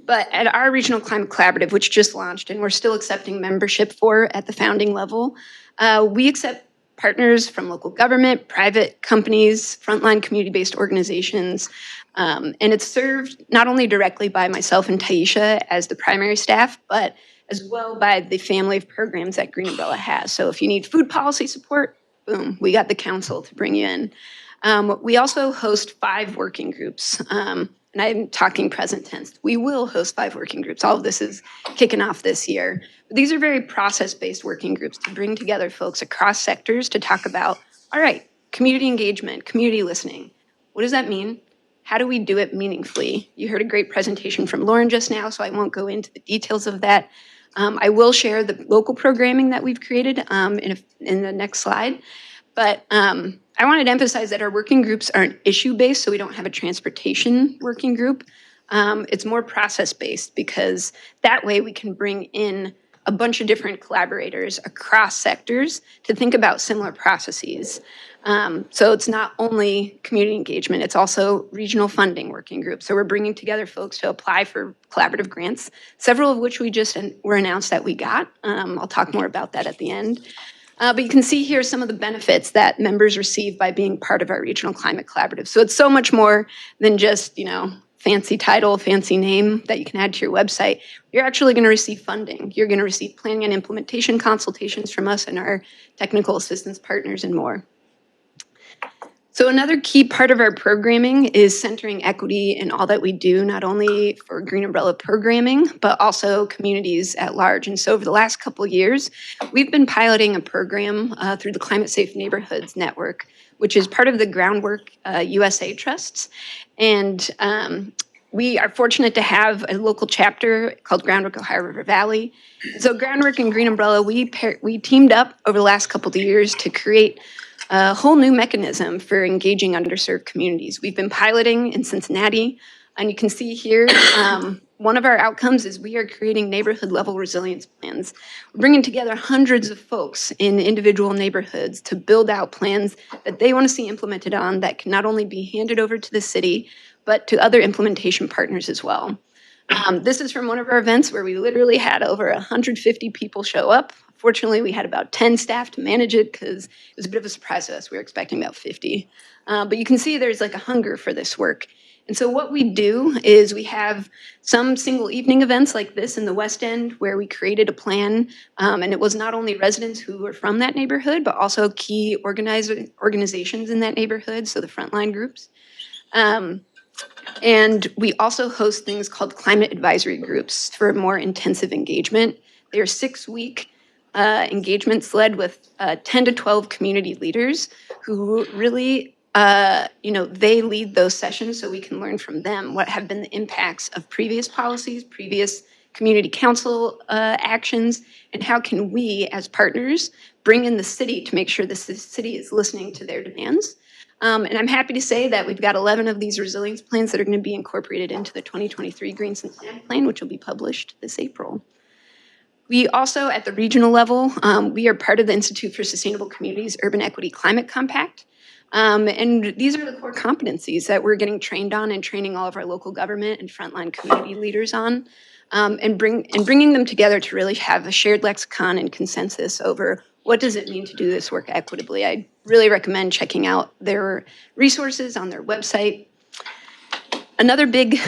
But at our Regional Climate Collaborative, which just launched and we're still accepting membership for at the founding level, we accept partners from local government, private companies, frontline community-based organizations. And it's served not only directly by myself and Taisha as the primary staff, but as well by the family of programs that Green Umbrella has. So if you need food policy support, boom, we got the council to bring you in. We also host 5 working groups, and I'm talking present tense. We will host 5 working groups. All of this is kicking off this year. But these are very process-based working groups to bring together folks across sectors to talk about, all right, community engagement, community listening. What does that mean? How do we do it meaningfully? You heard a great presentation from Lauren just now, so I won't go into the details of that. I will share the local programming that we've created in the next slide. But I wanted to emphasize that our working groups aren't issue-based, so we don't have a transportation working group. It's more process-based because that way we can bring in a bunch of different collaborators across sectors to think about similar processes. So it's not only community engagement, it's also regional funding working groups. So we're bringing together folks to apply for collaborative grants, several of which we just were announced that we got. I'll talk more about that at the end. But you can see here some of the benefits that members receive by being part of our Regional Climate Collaborative. So it's so much more than just, fancy title, fancy name that you can add to your website. You're actually going to receive funding. You're going to receive planning and implementation consultations from us and our technical assistance partners and more. So another key part of our programming is centering equity in all that we do, not only for Green Umbrella programming, but also communities at large. And so over the last couple of years, we've been piloting a program through the Climate Safe Neighborhoods Network, which is part of the Groundwork USA Trusts. And we are fortunate to have a local chapter called Groundwork Ohio River Valley. So Groundwork and Green Umbrella, we teamed up over the last couple of years to create a whole new mechanism for engaging underserved communities. We've been piloting in Cincinnati, and you can see here, one of our outcomes is we are creating neighborhood level resilience plans. We're bringing together hundreds of folks in individual neighborhoods to build out plans that they want to see implemented on that can not only be handed over to the city, but to other implementation partners as well. This is from one of our events where we literally had over 150 people show up. Fortunately, we had about 10 staff to manage it because it was a bit of a surprise to us. We were expecting about 50. But you can see there's like a hunger for this work. And so what we do is we have some single evening events like this in the West End where we created a plan. And it was not only residents who were from that neighborhood, but also key organizations in that neighborhood, so the frontline groups. And we also host things called climate advisory groups for more intensive engagement. They are 6-week engagements led with 10 to 12 community leaders who really, they lead those sessions so we can learn from them what have been the impacts of previous policies, previous community council actions, and how can we as partners bring in the city to make sure the city is listening to their demands. And I'm happy to say that we've got 11 of these resilience plans that are going to be incorporated into the 2023 Green Cincinnati Plan, which will be published this April. We also, at the regional level, we are part of the Institute for Sustainable Communities Urban Equity Climate Compact. And these are the core competencies that we're getting trained on and training all of our local government and frontline community leaders on, and bringing them together to really have a shared lexicon and consensus over what does it mean to do this work equitably. I really recommend checking out their resources on their website. Another big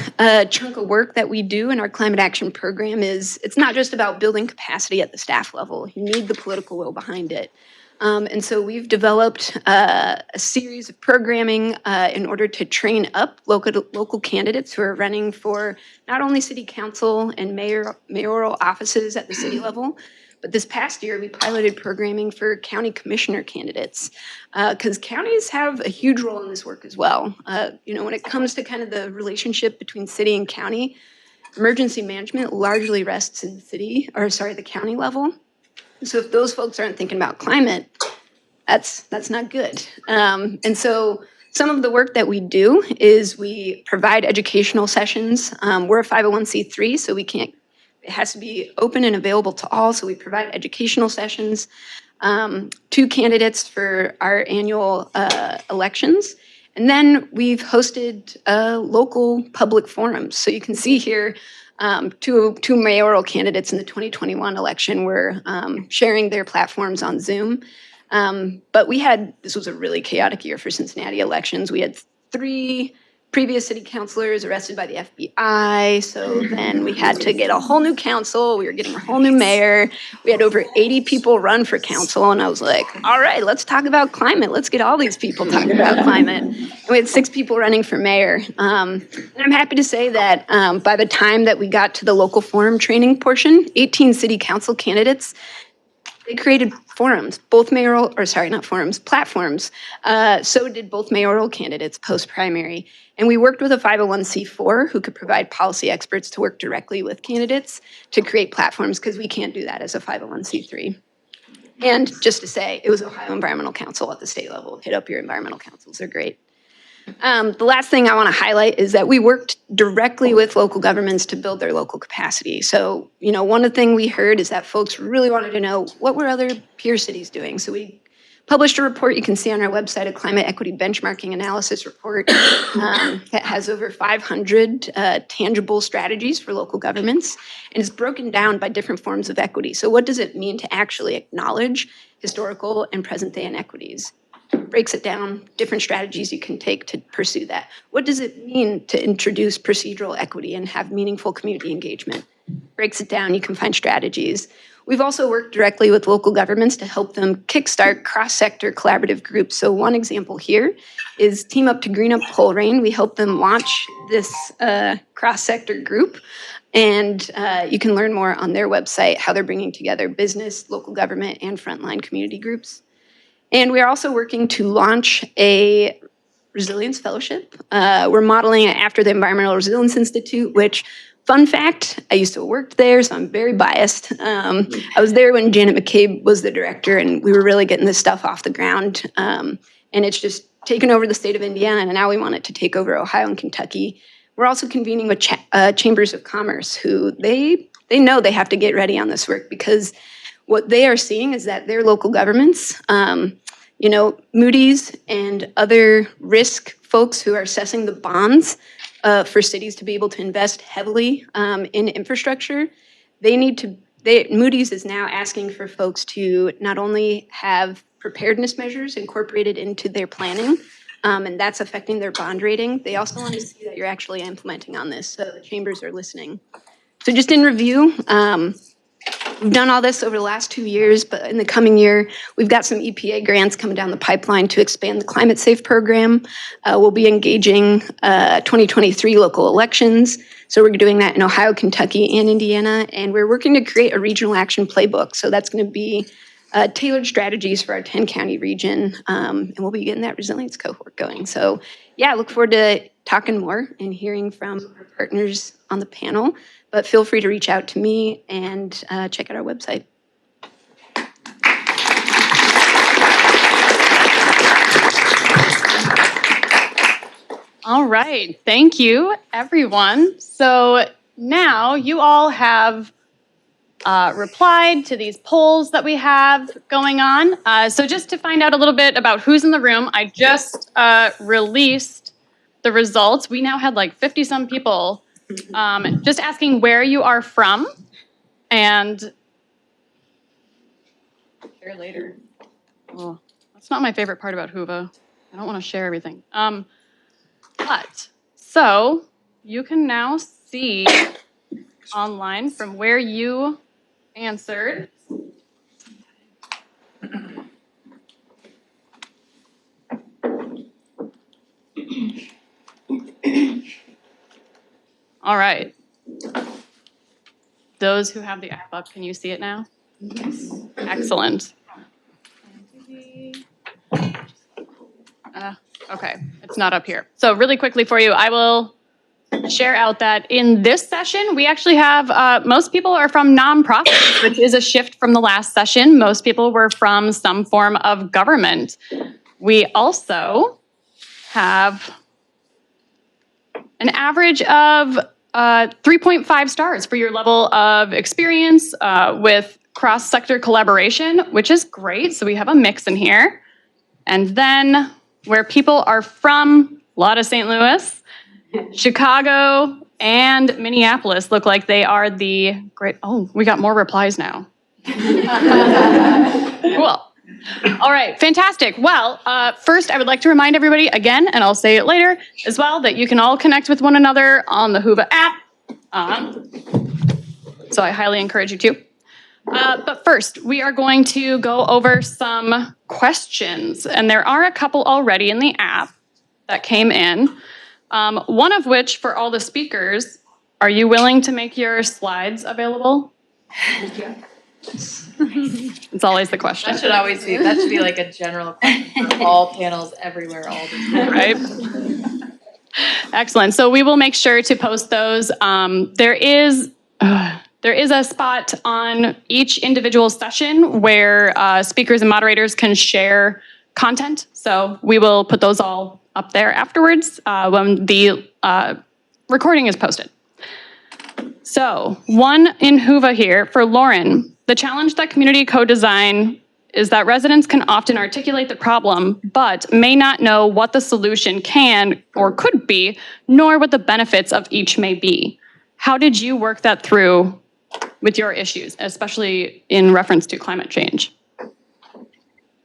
chunk of work that we do in our climate action program is it's not just about building capacity at the staff level. You need the political will behind it. And so we've developed a series of programming in order to train up local candidates who are running for not only city council and mayoral offices at the city level, but this past year we piloted programming for county commissioner candidates because counties have a huge role in this work as well. When it comes to kind of the relationship between city and county, emergency management largely rests in the county level. So if those folks aren't thinking about climate, that's not good. And so some of the work that we do is we provide educational sessions. We're a 501c3, so it has to be open and available to all. So we provide educational sessions to candidates for our annual elections. And then we've hosted local public forums. So you can see here, two mayoral candidates in the 2021 election were sharing their platforms on Zoom. But this was a really chaotic year for Cincinnati elections. We had 3 previous city councilors arrested by the FBI. So then we had to get a whole new council. We were getting a whole new mayor. We had over 80 people run for council. And I was like, all right, let's talk about climate. Let's get all these people talking about climate. And we had 6 people running for mayor. And I'm happy to say that by the time that we got to the local forum training portion, 18 city council candidates, they created platforms. So did both mayoral candidates post-primary. And we worked with a 501c4 who could provide policy experts to work directly with candidates to create platforms because we can't do that as a 501c3. And just to say, it was Ohio Environmental Council at the state level. Hit up your environmental councils, they're great. The last thing I want to highlight is that we worked directly with local governments to build their local capacity. So, one of the things we heard is that folks really wanted to know what were other peer cities doing. So we published a report you can see on our website, a climate equity benchmarking analysis report that has over 500 tangible strategies for local governments. And it's broken down by different forms of equity. So what does it mean to actually acknowledge historical and present day inequities? Breaks it down, different strategies you can take to pursue that. What does it mean to introduce procedural equity and have meaningful community engagement? Breaks it down, you can find strategies. We've also worked directly with local governments to help them kickstart cross-sector collaborative groups. So one example here is Team Up to Green Up Coleraine. We helped them launch this cross-sector group. And you can learn more on their website, how they're bringing together business, local government, and frontline community groups. And we are also working to launch a Resilience Fellowship. We're modeling it after the Environmental Resilience Institute, which, fun fact, I used to work there, so I'm very biased. I was there when Janet McCabe was the director, and we were really getting this stuff off the ground. And it's just taken over the state of Indiana, and now we want it to take over Ohio and Kentucky. We're also convening with chambers of commerce, who they know they have to get ready on this work, because what they are seeing is that their local governments, Moody's and other risk folks who are assessing the bonds for cities to be able to invest heavily in infrastructure, Moody's is now asking for folks to not only have preparedness measures incorporated into their planning, and that's affecting their bond rating. They also want to see that you're actually implementing on this, so the chambers are listening. So just in review, we've done all this over the last 2 years, but in the coming year, we've got some EPA grants coming down the pipeline to expand the Climate Safe program. We'll be engaging 2023 local elections. So we're doing that in Ohio, Kentucky, and Indiana. And we're working to create a regional action playbook. So that's going to be tailored strategies for our 10-county region. And we'll be getting that resilience cohort going. So yeah, I look forward to talking more and hearing from our partners on the panel. But feel free to reach out to me and check out our website. All right. Thank you, everyone. So now you all have replied to these polls that we have going on. So just to find out a little bit about who's in the room, I just released the results. We now had like 50-some people just asking where you are from, and share later. Oh, that's not my favorite part about Whova. I don't want to share everything. But so you can now see online from where you answered. All right. Those who have the app up, can you see it now? Yes. Excellent. Okay, it's not up here. So really quickly for you, I will share out that in this session, we actually have, most people are from nonprofits, which is a shift from the last session. Most people were from some form of government. We also have an average of 3.5 stars for your level of experience with cross-sector collaboration, which is great. So we have a mix in here. And then where people are from, a lot of St. Louis, Chicago, and Minneapolis look like they are the great. Oh, we got more replies now. Cool. All right, fantastic. Well, first, I would like to remind everybody again, and I'll say it later as well, that you can all connect with one another on the Whova app. So I highly encourage you to. But first, we are going to go over some questions, and there are a couple already in the app that came in. One of which, for all the speakers, are you willing to make your slides available? It's always the question. That should be like a general question for all panels everywhere all the time. Right? Excellent. So we will make sure to post those. There is a spot on each individual session where speakers and moderators can share content. So we will put those all up there afterwards when the recording is posted. So one in Whova here for Lauren. The challenge that community co-design is that residents can often articulate the problem, but may not know what the solution can or could be, nor what the benefits of each may be. How did you work that through with your issues, especially in reference to climate change?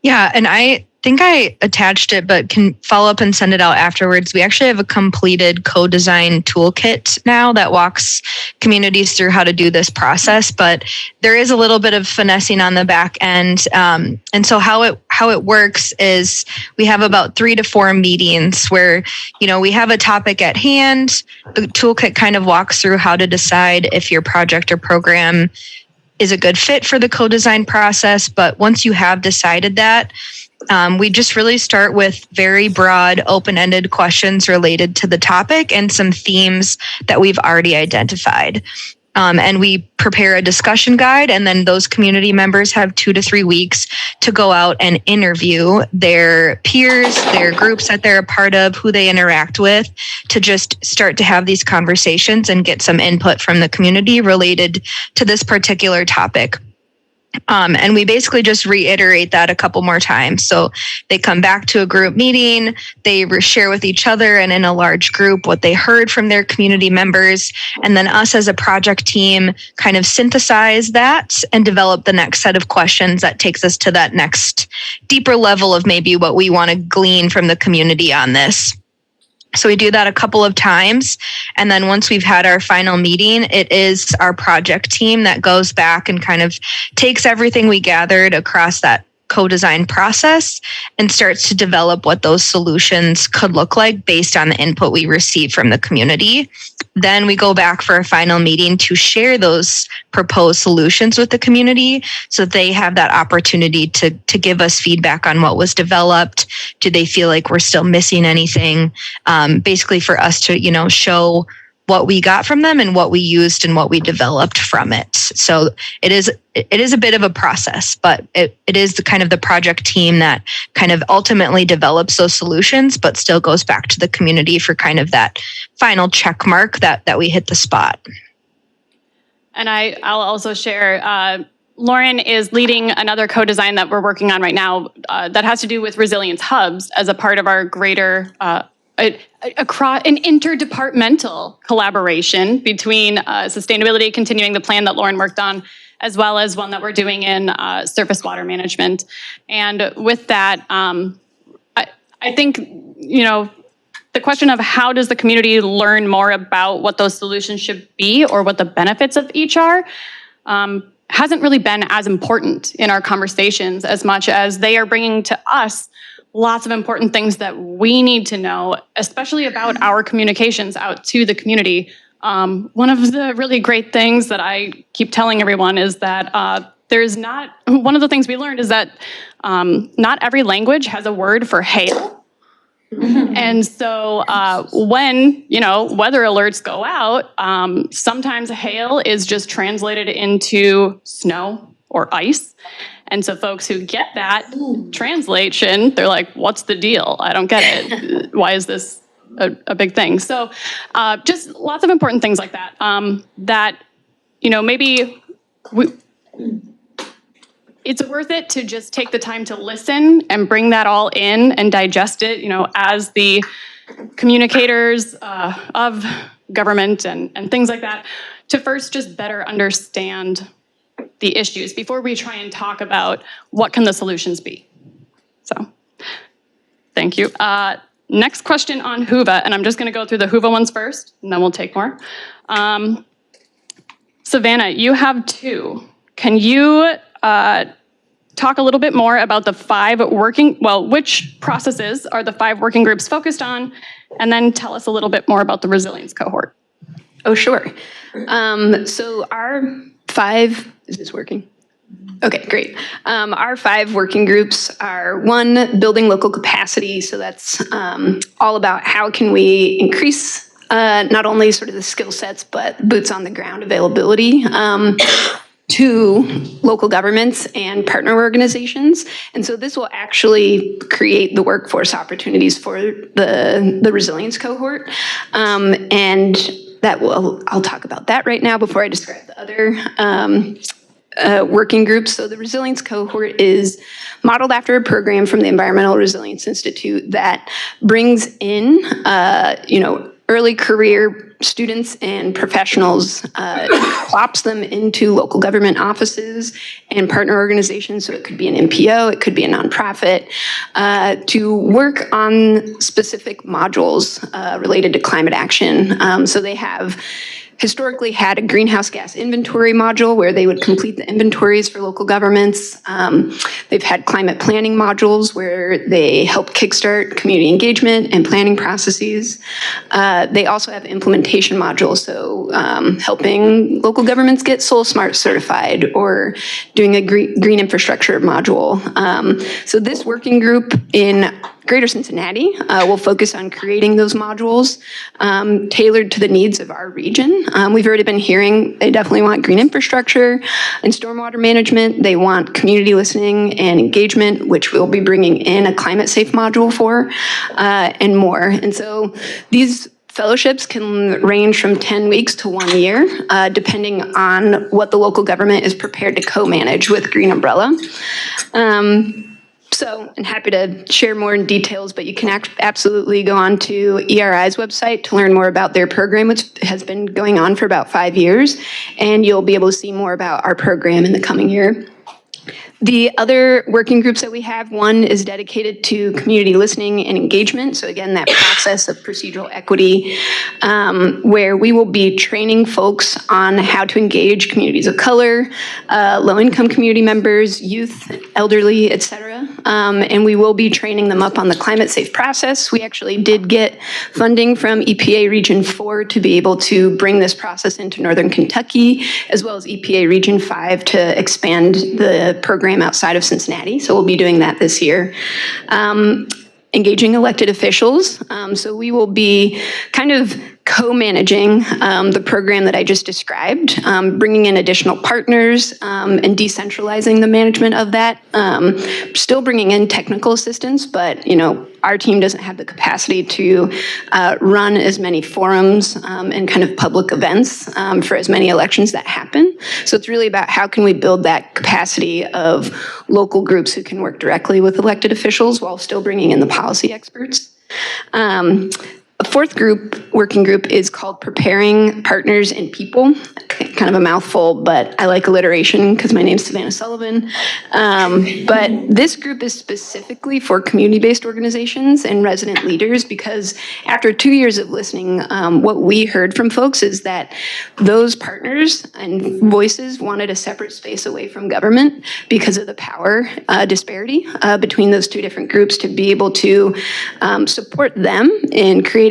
Yeah, and I think I attached it, but can follow up and send it out afterwards. We actually have a completed co-design toolkit now that walks communities through how to do this process, but there is a little bit of finessing on the back end. And so how it works is we have about 3 to 4 meetings where, we have a topic at hand. The toolkit kind of walks through how to decide if your project or program is a good fit for the co-design process. But once you have decided that, we just really start with very broad, open-ended questions related to the topic and some themes that we've already identified. And we prepare a discussion guide, and then those community members have 2 to 3 weeks to go out and interview their peers, their groups that they're a part of, who they interact with, to just start to have these conversations and get some input from the community related to this particular topic. And we basically just reiterate that a couple more times. So they come back to a group meeting, they share with each other and in a large group what they heard from their community members. And then us as a project team kind of synthesize that and develop the next set of questions that takes us to that next deeper level of maybe what we want to glean from the community on this. So we do that a couple of times. And then once we've had our final meeting, it is our project team that goes back and kind of takes everything we gathered across that co-design process and starts to develop what those solutions could look like based on the input we receive from the community. Then we go back for a final meeting to share those proposed solutions with the community so they have that opportunity to give us feedback on what was developed. Do they feel like we're still missing anything? Basically for us to, show what we got from them and what we used and what we developed from it. So it is a bit of a process, but it is the kind of the project team that kind of ultimately develops those solutions, but still goes back to the community for kind of that final check mark that we hit the spot. And I'll also share, Lauren is leading another co-design that we're working on right now that has to do with resilience hubs as a part of our greater across an interdepartmental collaboration between sustainability, continuing the plan that Lauren worked on, as well as one that we're doing in surface water management. And with that, I think, the question of how does the community learn more about what those solutions should be or what the benefits of each are, hasn't really been as important in our conversations as much as they are bringing to us lots of important things that we need to know, especially about our communications out to the community. One of the really great things that I keep telling everyone is that one of the things we learned is that not every language has a word for hail. And so when, weather alerts go out, sometimes hail is just translated into snow or ice. And so folks who get that translation, they're like, what's the deal? I don't get it. Why is this a big thing? So just lots of important things like that, maybe it's worth it to just take the time to listen and bring that all in and digest it, as the communicators of government and things like that, to first just better understand the issues before we try and talk about what can the solutions be. So, thank you. Next question on Whova, and I'm just going to go through the Whova ones first, and then we'll take more. Savannah, you have 2. Can you talk a little bit more about the which processes are the 5 working groups focused on, and then tell us a little bit more about the resilience cohort? Oh, sure. So our 5, is this working? Okay, great. Our 5 working groups are 1, building local capacity. So that's all about how can we increase not only sort of the skill sets, but boots on the ground availability. 2, local governments and partner organizations. And so this will actually create the workforce opportunities for the resilience cohort. And I'll talk about that right now before I describe the other working groups. So the resilience cohort is modeled after a program from the Environmental Resilience Institute that brings in, early career students and professionals, plops them into local government offices and partner organizations. So it could be an NPO, it could be a nonprofit, to work on specific modules related to climate action. So they have historically had a greenhouse gas inventory module where they would complete the inventories for local governments. They've had climate planning modules where they help kickstart community engagement and planning processes. They also have implementation modules, so helping local governments get Soul Smart certified or doing a green infrastructure module. So this working group in Greater Cincinnati will focus on creating those modules tailored to the needs of our region. We've already been hearing they definitely want green infrastructure and stormwater management. They want community listening and engagement, which we'll be bringing in a climate safe module for, and more. And so these fellowships can range from 10 weeks to 1 year, depending on what the local government is prepared to co-manage with Green Umbrella. So I'm happy to share more in details, but you can absolutely go on to ERI's website to learn more about their program, which has been going on for about 5 years, and you'll be able to see more about our program in the coming year. The other working groups that we have, one is dedicated to community listening and engagement. So again, that process of procedural equity, where we will be training folks on how to engage communities of color, low-income community members, youth, elderly, et cetera. And we will be training them up on the climate safe process. We actually did get funding from EPA Region 4 to be able to bring this process into Northern Kentucky, as well as EPA Region 5 to expand the program outside of Cincinnati. So we'll be doing that this year. Engaging elected officials. So we will be kind of co-managing the program that I just described, bringing in additional partners and decentralizing the management of that. Still bringing in technical assistance, but our team doesn't have the capacity to run as many forums and kind of public events for as many elections that happen. So it's really about how can we build that capacity of local groups who can work directly with elected officials while still bringing in the policy experts. A fourth working group is called Preparing Partners and People. Kind of a mouthful, but I like alliteration because my name's Savannah Sullivan. But this group is specifically for community-based organizations and resident leaders because after 2 years of listening, what we heard from folks is that those partners and voices wanted a separate space away from government because of the power disparity between those two different groups to be able to support them in creating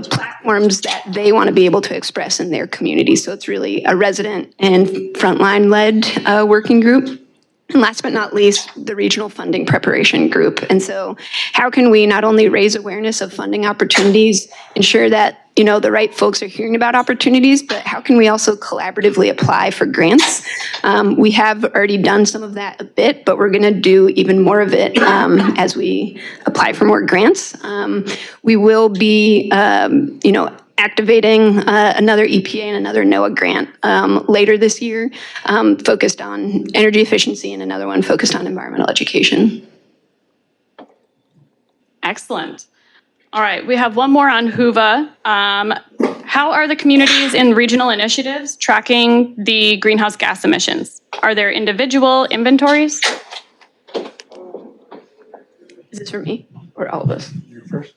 platforms that they want to be able to express in their community. So it's really a resident and frontline led working group. And last but not least, the regional funding preparation group. And so how can we not only raise awareness of funding opportunities, ensure that the right folks are hearing about opportunities, but how can we also collaboratively apply for grants? We have already done some of that a bit, but we're going to do even more of it as we apply for more grants. We will be, activating another EPA and another NOAA grant later this year, focused on energy efficiency, and another one focused on environmental education. Excellent. All right, we have one more on HUVA. How are the communities in regional initiatives tracking the greenhouse gas emissions? Are there individual inventories? Is this for me or all of us? You first.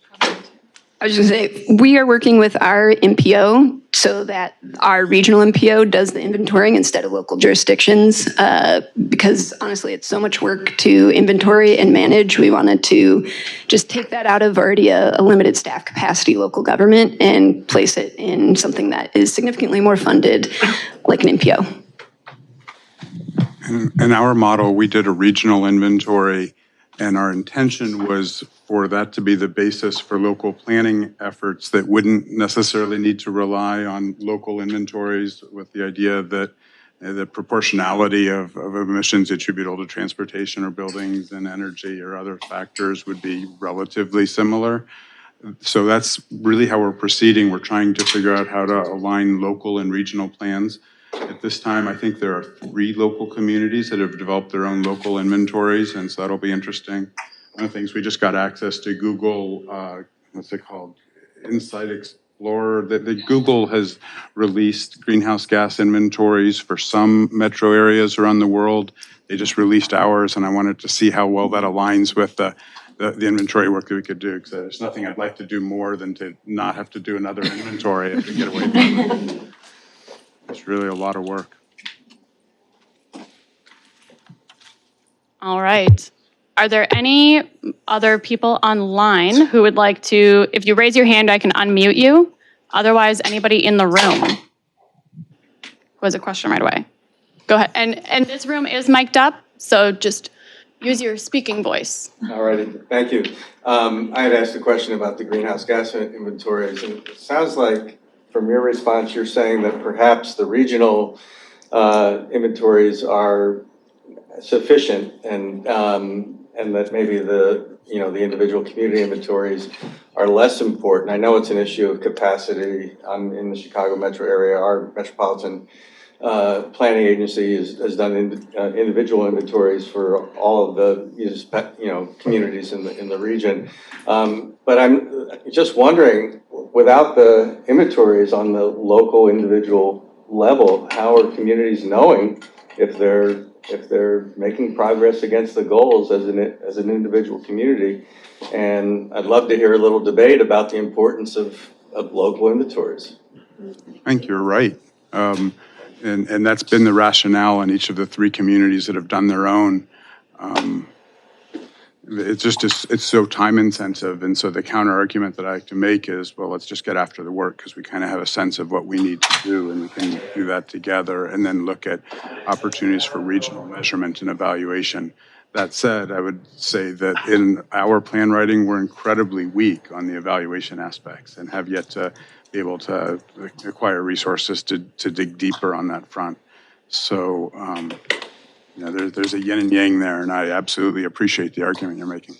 I was just going to say, we are working with our MPO so that our regional MPO does the inventorying instead of local jurisdictions, because honestly, it's so much work to inventory and manage. We wanted to just take that out of already a limited staff capacity local government and place it in something that is significantly more funded, like an MPO. In our model, we did a regional inventory, and our intention was for that to be the basis for local planning efforts that wouldn't necessarily need to rely on local inventories, with the idea that the proportionality of emissions attributable to transportation or buildings and energy or other factors would be relatively similar. So that's really how we're proceeding. We're trying to figure out how to align local and regional plans. At this time, I think there are 3 local communities that have developed their own local inventories, and so that'll be interesting. One of the things, we just got access to Google, what's it called? Insight Explorer. Google has released greenhouse gas inventories for some metro areas around the world. They just released ours, and I wanted to see how well that aligns with the the inventory work that we could do, because there's nothing I'd like to do more than to not have to do another inventory if we get away from it. It's really a lot of work. All right. Are there any other people online who would like to, if you raise your hand, I can unmute you. Otherwise, anybody in the room who has a question right away. Go ahead. And this room is mic'd up, so just use your speaking voice. All righty, thank you. I had asked a question about the greenhouse gas inventories, and it sounds like from your response, you're saying that perhaps the regional inventories are sufficient, and that maybe the individual community inventories are less important. I know it's an issue of capacity. I'm in the Chicago metro area. Our metropolitan planning agency has done individual inventories for all of the communities in the region. But I'm just wondering, without the inventories on the local individual level, how are communities knowing if they're making progress against the goals as an individual community? And I'd love to hear a little debate about the importance of local inventories. I think you're right. And that's been the rationale in each of the 3 communities that have done their own. It's so time intensive. And so the counter argument that I like to make is, well, let's just get after the work, because we kind of have a sense of what we need to do, and we can do that together and then look at opportunities for regional measurement and evaluation. That said, I would say that in our plan writing, we're incredibly weak on the evaluation aspects and have yet to be able to acquire resources to dig deeper on that front. So, there's a yin and yang there, and I absolutely appreciate the argument you're making.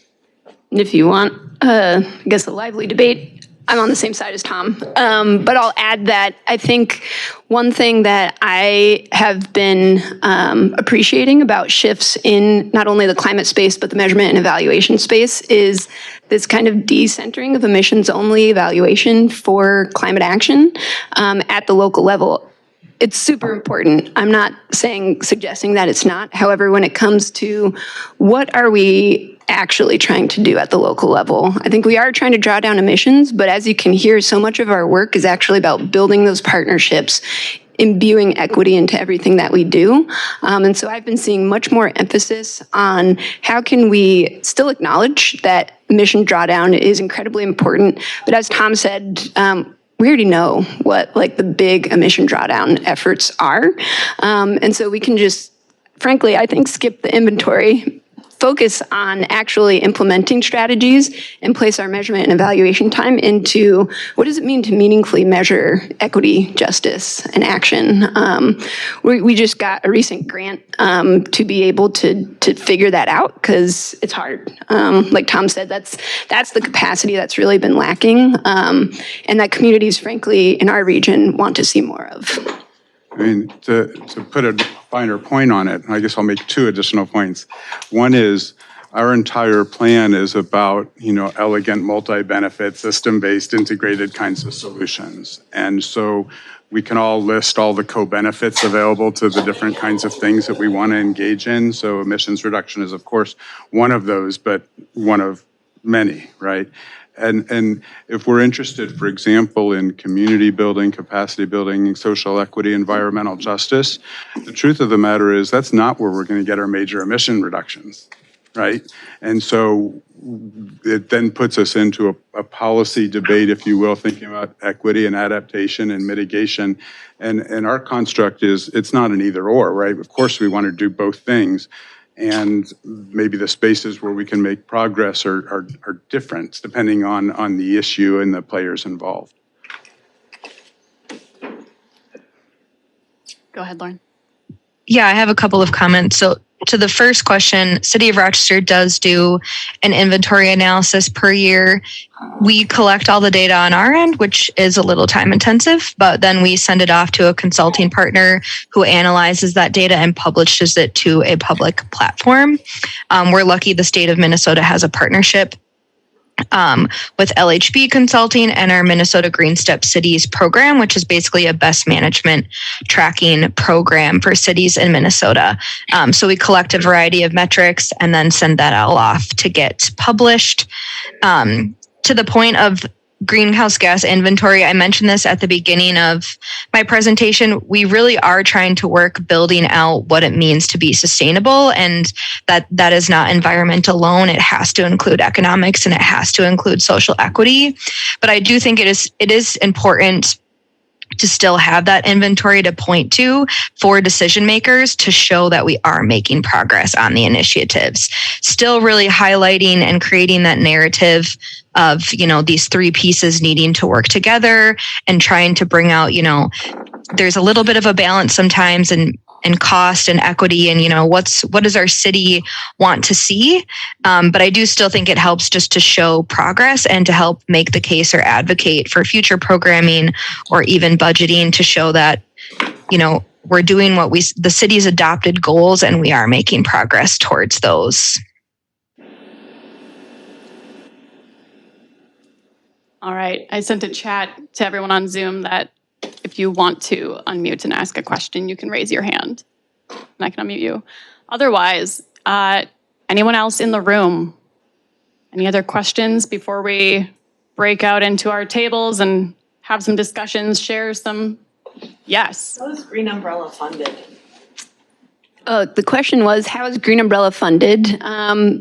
And if you want, I guess, a lively debate, I'm on the same side as Tom. But I'll add that I think one thing that I have been appreciating about shifts in not only the climate space, but the measurement and evaluation space is this kind of decentering of emissions-only evaluation for climate action at the local level. It's super important. I'm not suggesting that it's not. However, when it comes to what are we actually trying to do at the local level, I think we are trying to draw down emissions, but as you can hear, so much of our work is actually about building those partnerships, imbuing equity into everything that we do. And so I've been seeing much more emphasis on how can we still acknowledge that emission drawdown is incredibly important, but as Tom said, we already know what the big emission drawdown efforts are. And so we can just, frankly, I think, skip the inventory, focus on actually implementing strategies, and place our measurement and evaluation time into what does it mean to meaningfully measure equity, justice, and action. We just got a recent grant to be able to figure that out, because it's hard. Like Tom said, that's the capacity that's really been lacking, and that communities, frankly, in our region want to see more of. I mean, to put a finer point on it, I guess I'll make 2 additional points. One is our entire plan is about, elegant, multi-benefit, system-based, integrated kinds of solutions. And so we can all list all the co-benefits available to the different kinds of things that we want to engage in. So emissions reduction is, of course, one of those, but one of many, right? And if we're interested, for example, in community building, capacity building, social equity, environmental justice, the truth of the matter is that's not where we're going to get our major emission reductions, right? And so it then puts us into a policy debate, if you will, thinking about equity and adaptation and mitigation. And our construct is it's not an either or, right? Of course, we want to do both things. And maybe the spaces where we can make progress are different depending on the issue and the players involved. Go ahead, Lauren. Yeah, I have a couple of comments. So to the first question, City of Rochester does do an inventory analysis per year. We collect all the data on our end, which is a little time intensive, but then we send it off to a consulting partner who analyzes that data and publishes it to a public platform. We're lucky the state of Minnesota has a partnership with LHB Consulting and our Minnesota Green Step Cities program, which is basically a best management tracking program for cities in Minnesota. So we collect a variety of metrics and then send that all off to get published. To the point of greenhouse gas inventory, I mentioned this at the beginning of my presentation. We really are trying to work building out what it means to be sustainable, and that is not environment alone. It has to include economics and it has to include social equity. But I do think it is important to still have that inventory to point to for decision makers to show that we are making progress on the initiatives. Still really highlighting and creating that narrative of, these three pieces needing to work together and trying to bring out, there's a little bit of a balance sometimes in cost and equity and, what does our city want to see? But I do still think it helps just to show progress and to help make the case or advocate for future programming or even budgeting to show that, we're doing the city's adopted goals and we are making progress towards those. All right. I sent a chat to everyone on Zoom that if you want to unmute and ask a question, you can raise your hand and I can unmute you. Otherwise, anyone else in the room? Any other questions before we break out into our tables and have some discussions, share some? Yes. How is Green Umbrella funded? The question was, how is Green Umbrella funded?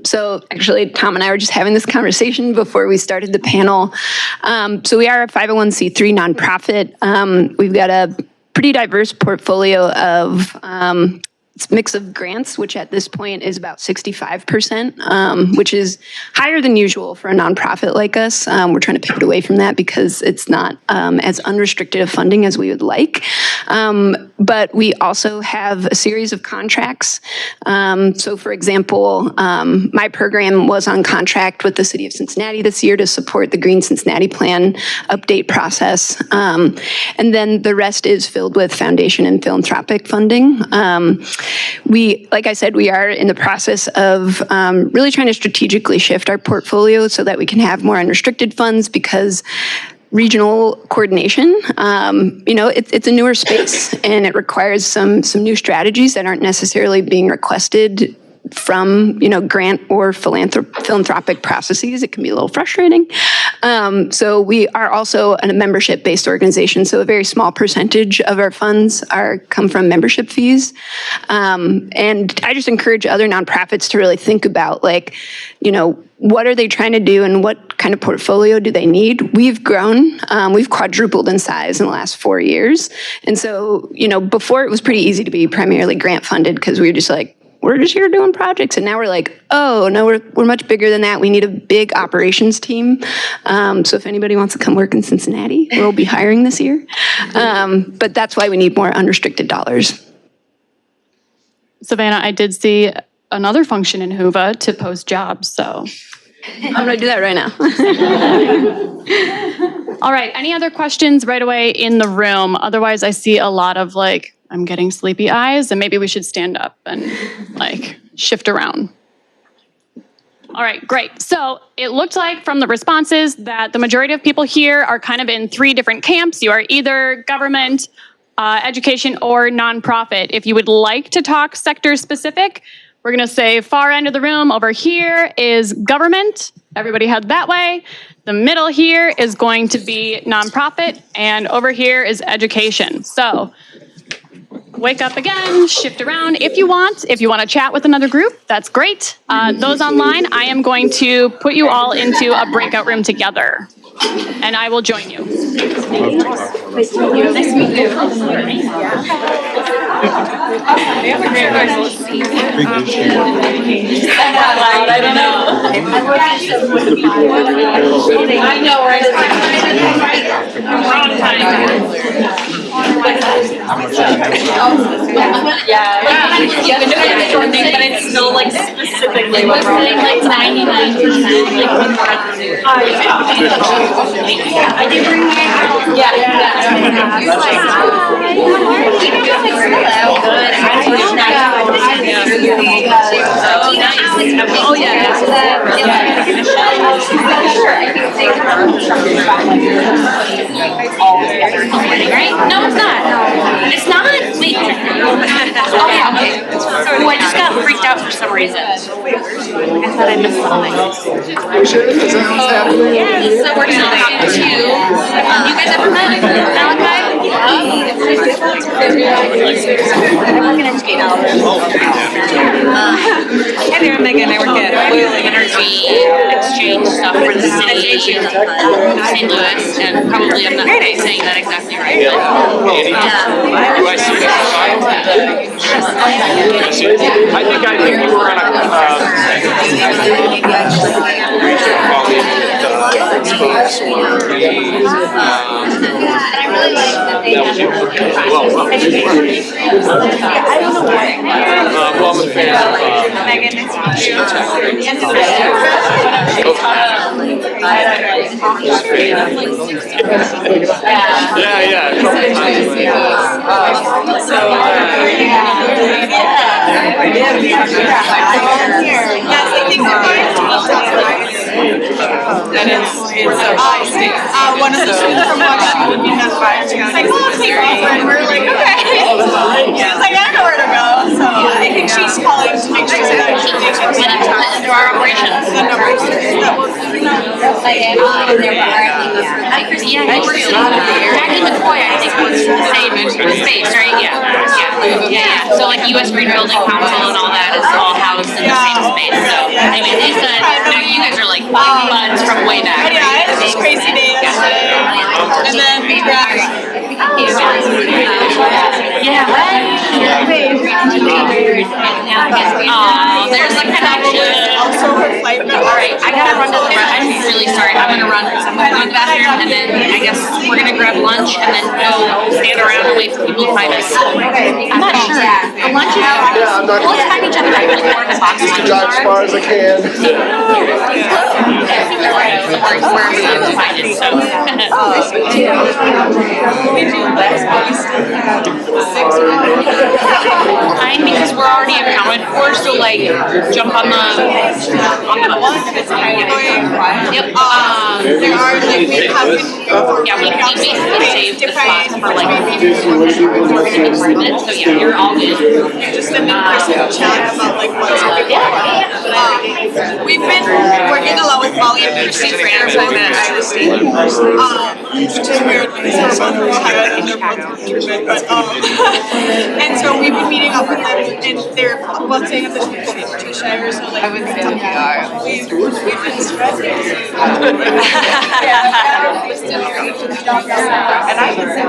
So actually, Tom and I were just having this conversation before we started the panel. So we are a 501c3 nonprofit. We've got a pretty diverse portfolio of it's a mix of grants, which at this point is about 65%, which is higher than usual for a nonprofit like us. We're trying to pivot away from that because it's not as unrestricted of funding as we would like. But we also have a series of contracts. So for example, my program was on contract with the city of Cincinnati this year to support the Green Cincinnati Plan update process. And then the rest is filled with foundation and philanthropic funding. Like I said, we are in the process of really trying to strategically shift our portfolio so that we can have more unrestricted funds because regional coordination, it's a newer space and it requires some new strategies that aren't necessarily being requested from, grant or philanthropic processes. It can be a little frustrating. So we are also a membership-based organization. So a very small percentage of our funds come from membership fees. And I just encourage other nonprofits to really think about what are they trying to do and what kind of portfolio do they need? We've grown, we've quadrupled in size in the last 4 years. And so, before it was pretty easy to be primarily grant funded because we were just we're just here doing projects. And now we're oh, no, we're much bigger than that. We need a big operations team. So if anybody wants to come work in Cincinnati, we'll be hiring this year. But that's why we need more unrestricted dollars. Savannah, I did see another function in Hoover to post jobs, so. I'm going to do that right now. All right, any other questions right away in the room? Otherwise, I see a lot of I'm getting sleepy eyes, and maybe we should stand up and shift around. All right, great. So it looked like from the responses that the majority of people here are kind of in three different camps. You are either government, education, or nonprofit. If you would like to talk sector specific, we're going to say far end of the room over here is government. Everybody head that way. The middle here is going to be nonprofit, and over here is education. So wake up again, shift around if you want. If you want to chat with another group, that's great. Those online, I am going to put you all into a breakout room together, and I will join you. Nice to meet you. Nice to meet you. I don't know. I know, right? Yeah, but it's still specifically what we're doing. 99%. I did bring my yeah. Oh yeah. Oh, yeah, okay. Oh, I just got freaked out for some reason. I thought I missed something. Yeah, so we're gonna talk to, you guys ever met Malachi? I'm working at Skate Out. Hi there, I'm Megan. I work at Oil and Energy Exchange stuff for the city in St. Louis, and probably I'm not saying that exactly right, but I think you were on well, I'm a fan of Megan. Nice to meet you. yeah. One of the students from Washington would be on fire. Like, oh, take off, and we're like, okay. She was like, I don't know where to go. So I think she's calling to make sure that she takes us into our operations. Yeah, Jackie McCoy, I think, was space, right? Yeah. So like U.S. Green Building Council and all that is all housed in the same space. So I mean, they said, now you guys are like buds from way back. Yeah, it was just crazy day yesterday. And then Oh, there's a connection. All right, I gotta run to the I'm really sorry. I'm gonna run because I'm going to the bathroom, and then I guess we're gonna grab lunch and then go stand around and wait for people to find us. I'm not sure. The lunch is let's find each other at the door in the box. Drive as far as I can. Where we have to find it. So. Fine, because we're already accounted for, so like jump on the one. Yep. there are like we have been Yeah, we basically saved the spots for like people who are gonna be part of it. So yeah, you're all good. just an in-person chat about like what's happening. We've been working a lot with Molly and BC for our time at Iowa State. Which is weird because we're both highlighting their both introvert, but and so we've been meeting up with them and they're both staying at the two Shires, so like we've been And I would say,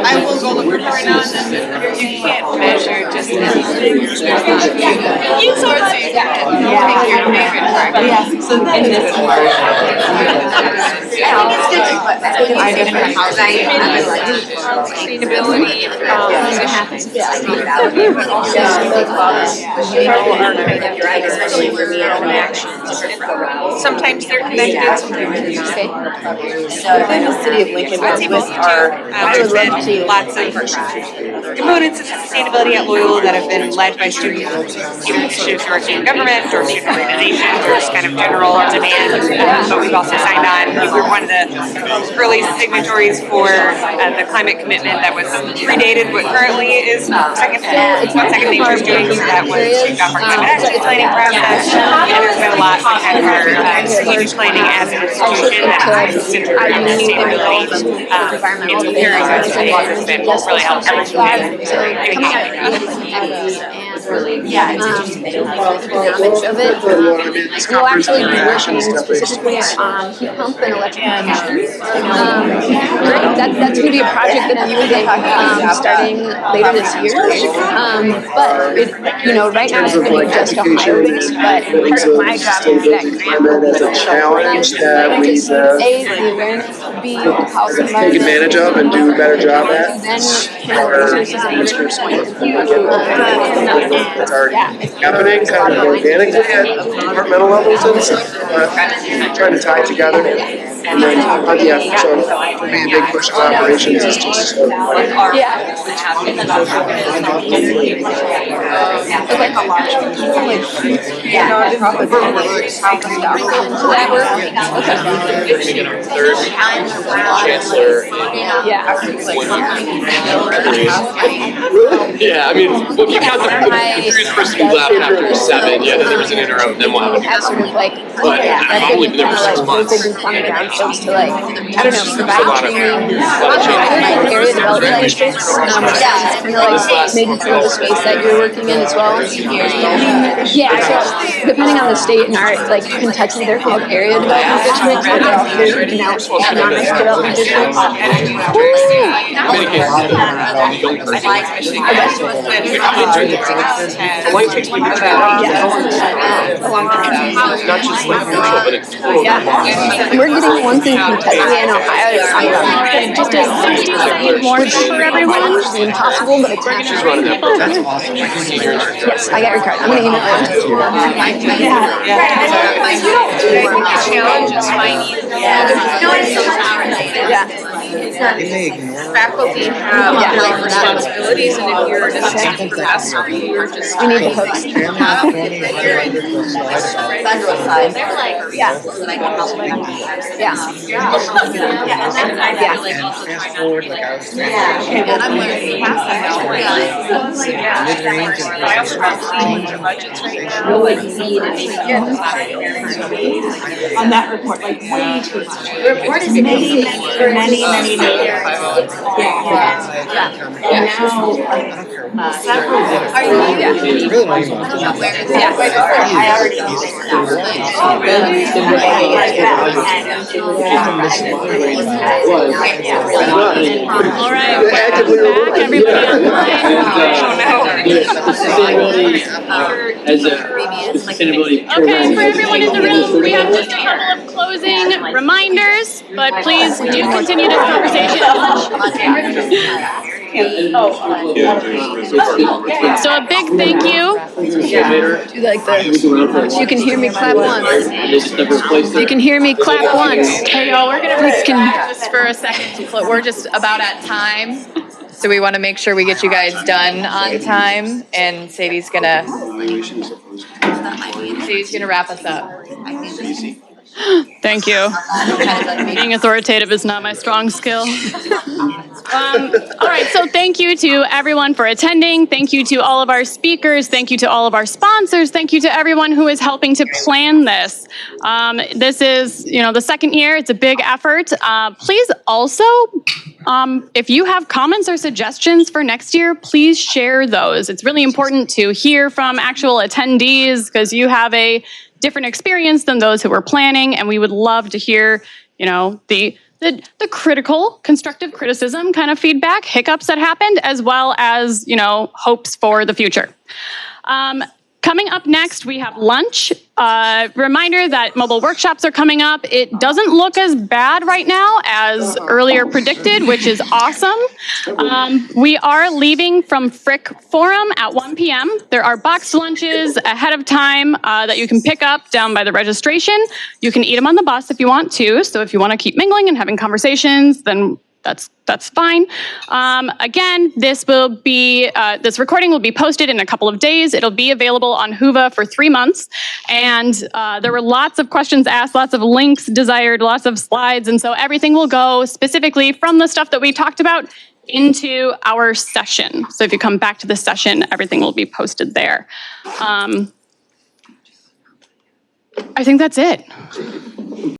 I will go look for her right now and then you can't measure just you so much. Your favorite part. So then this sometimes they're connected, sometimes Within the city of Lincoln, with there's been lots of components of sustainability at Loyola that have been led by students, either through our student government or student organizations or just kind of general demand. But we've also signed on. We were one of the early signatories for the climate commitment that was predated what currently is Second Nature's doing. So that was kicked off our climate action planning process. And there's been a lot of kind of our strategic planning as an institution that is centered around sustainability. It's very good. It's been really helpful. Economics of it. We'll actually be working specifically on heat pump and electrification. That's going to be a project that we will be starting later this year. But right now it's really just Ohio based. But part of my job is that grant As a challenge that we the awareness, B, the policy take advantage of and do a better job at. then resources and leadership point of view. It's already happening kind of organically at departmental levels and stuff. Trying to tie it together. And then, yeah, so for me, a big push of operations is just. Beginning our third chancellor Yeah, I mean, well, if you count the previous person who left after 7, yeah, then there was an interim, then we'll have a new Sort of like, But I've only been there for 6 months. those big on the ground folks to like, I don't know, There's a provide lot of, training. lot of change. Area development initiatives, kind of like maybe some of the space that you're working in as well. Yeah, so depending on the state and our, like Kentucky, they're called area development districts, but they're also now economic development districts. In many cases, the young person. The life takes me about not just like virtual, but it's total. And we're getting one thing from Kentucky and Ohio to Just a 60-second warning for everyone. It's impossible, but it's She's running that program. Seniors. yes, I got your card. I'm gonna email The challenge is finding. Faculty have like responsibilities, and if you're an assistant professor, you're just. We need the host. Federal side. Yeah. And I'm learning fast. I also have to change the budgets right now. On that report, like way too much. The report is many years. And now, several. I already All right, welcome back, everybody online. Okay, for everyone in the room, we have just a couple of closing reminders, but please do continue this conversation at lunch. So a big thank you. Do like the, you can hear me clap once. You can hear me clap once. Hey, y'all, we're gonna reconnect this for a second. We're just about at time. So we want to make sure we get you guys done on time, and Sadie's gonna wrap us up. Thank you. Being authoritative is not my strong skill. All right, so thank you to everyone for attending. Thank you to all of our speakers. Thank you to all of our sponsors. Thank you to everyone who is helping to plan this. This is, the second year. It's a big effort. Please also, if you have comments or suggestions for next year, please share those. It's really important to hear from actual attendees because you have a different experience than those who were planning, and we would love to hear, the critical, constructive criticism kind of feedback, hiccups that happened, as well as, hopes for the future. Coming up next, we have lunch. Reminder that mobile workshops are coming up. It doesn't look as bad right now as earlier predicted, which is awesome. We are leaving from Frick Forum at 1 p.m. There are boxed lunches ahead of time that you can pick up down by the registration. You can eat them on the bus if you want to. So if you want to keep mingling and having conversations, then that's fine. Again, this recording will be posted in a couple of days. It'll be available on Whova for 3 months. And there were lots of questions asked, lots of links desired, lots of slides. And so everything will go specifically from the stuff that we talked about into our session. So if you come back to the session, everything will be posted there. I think that's it.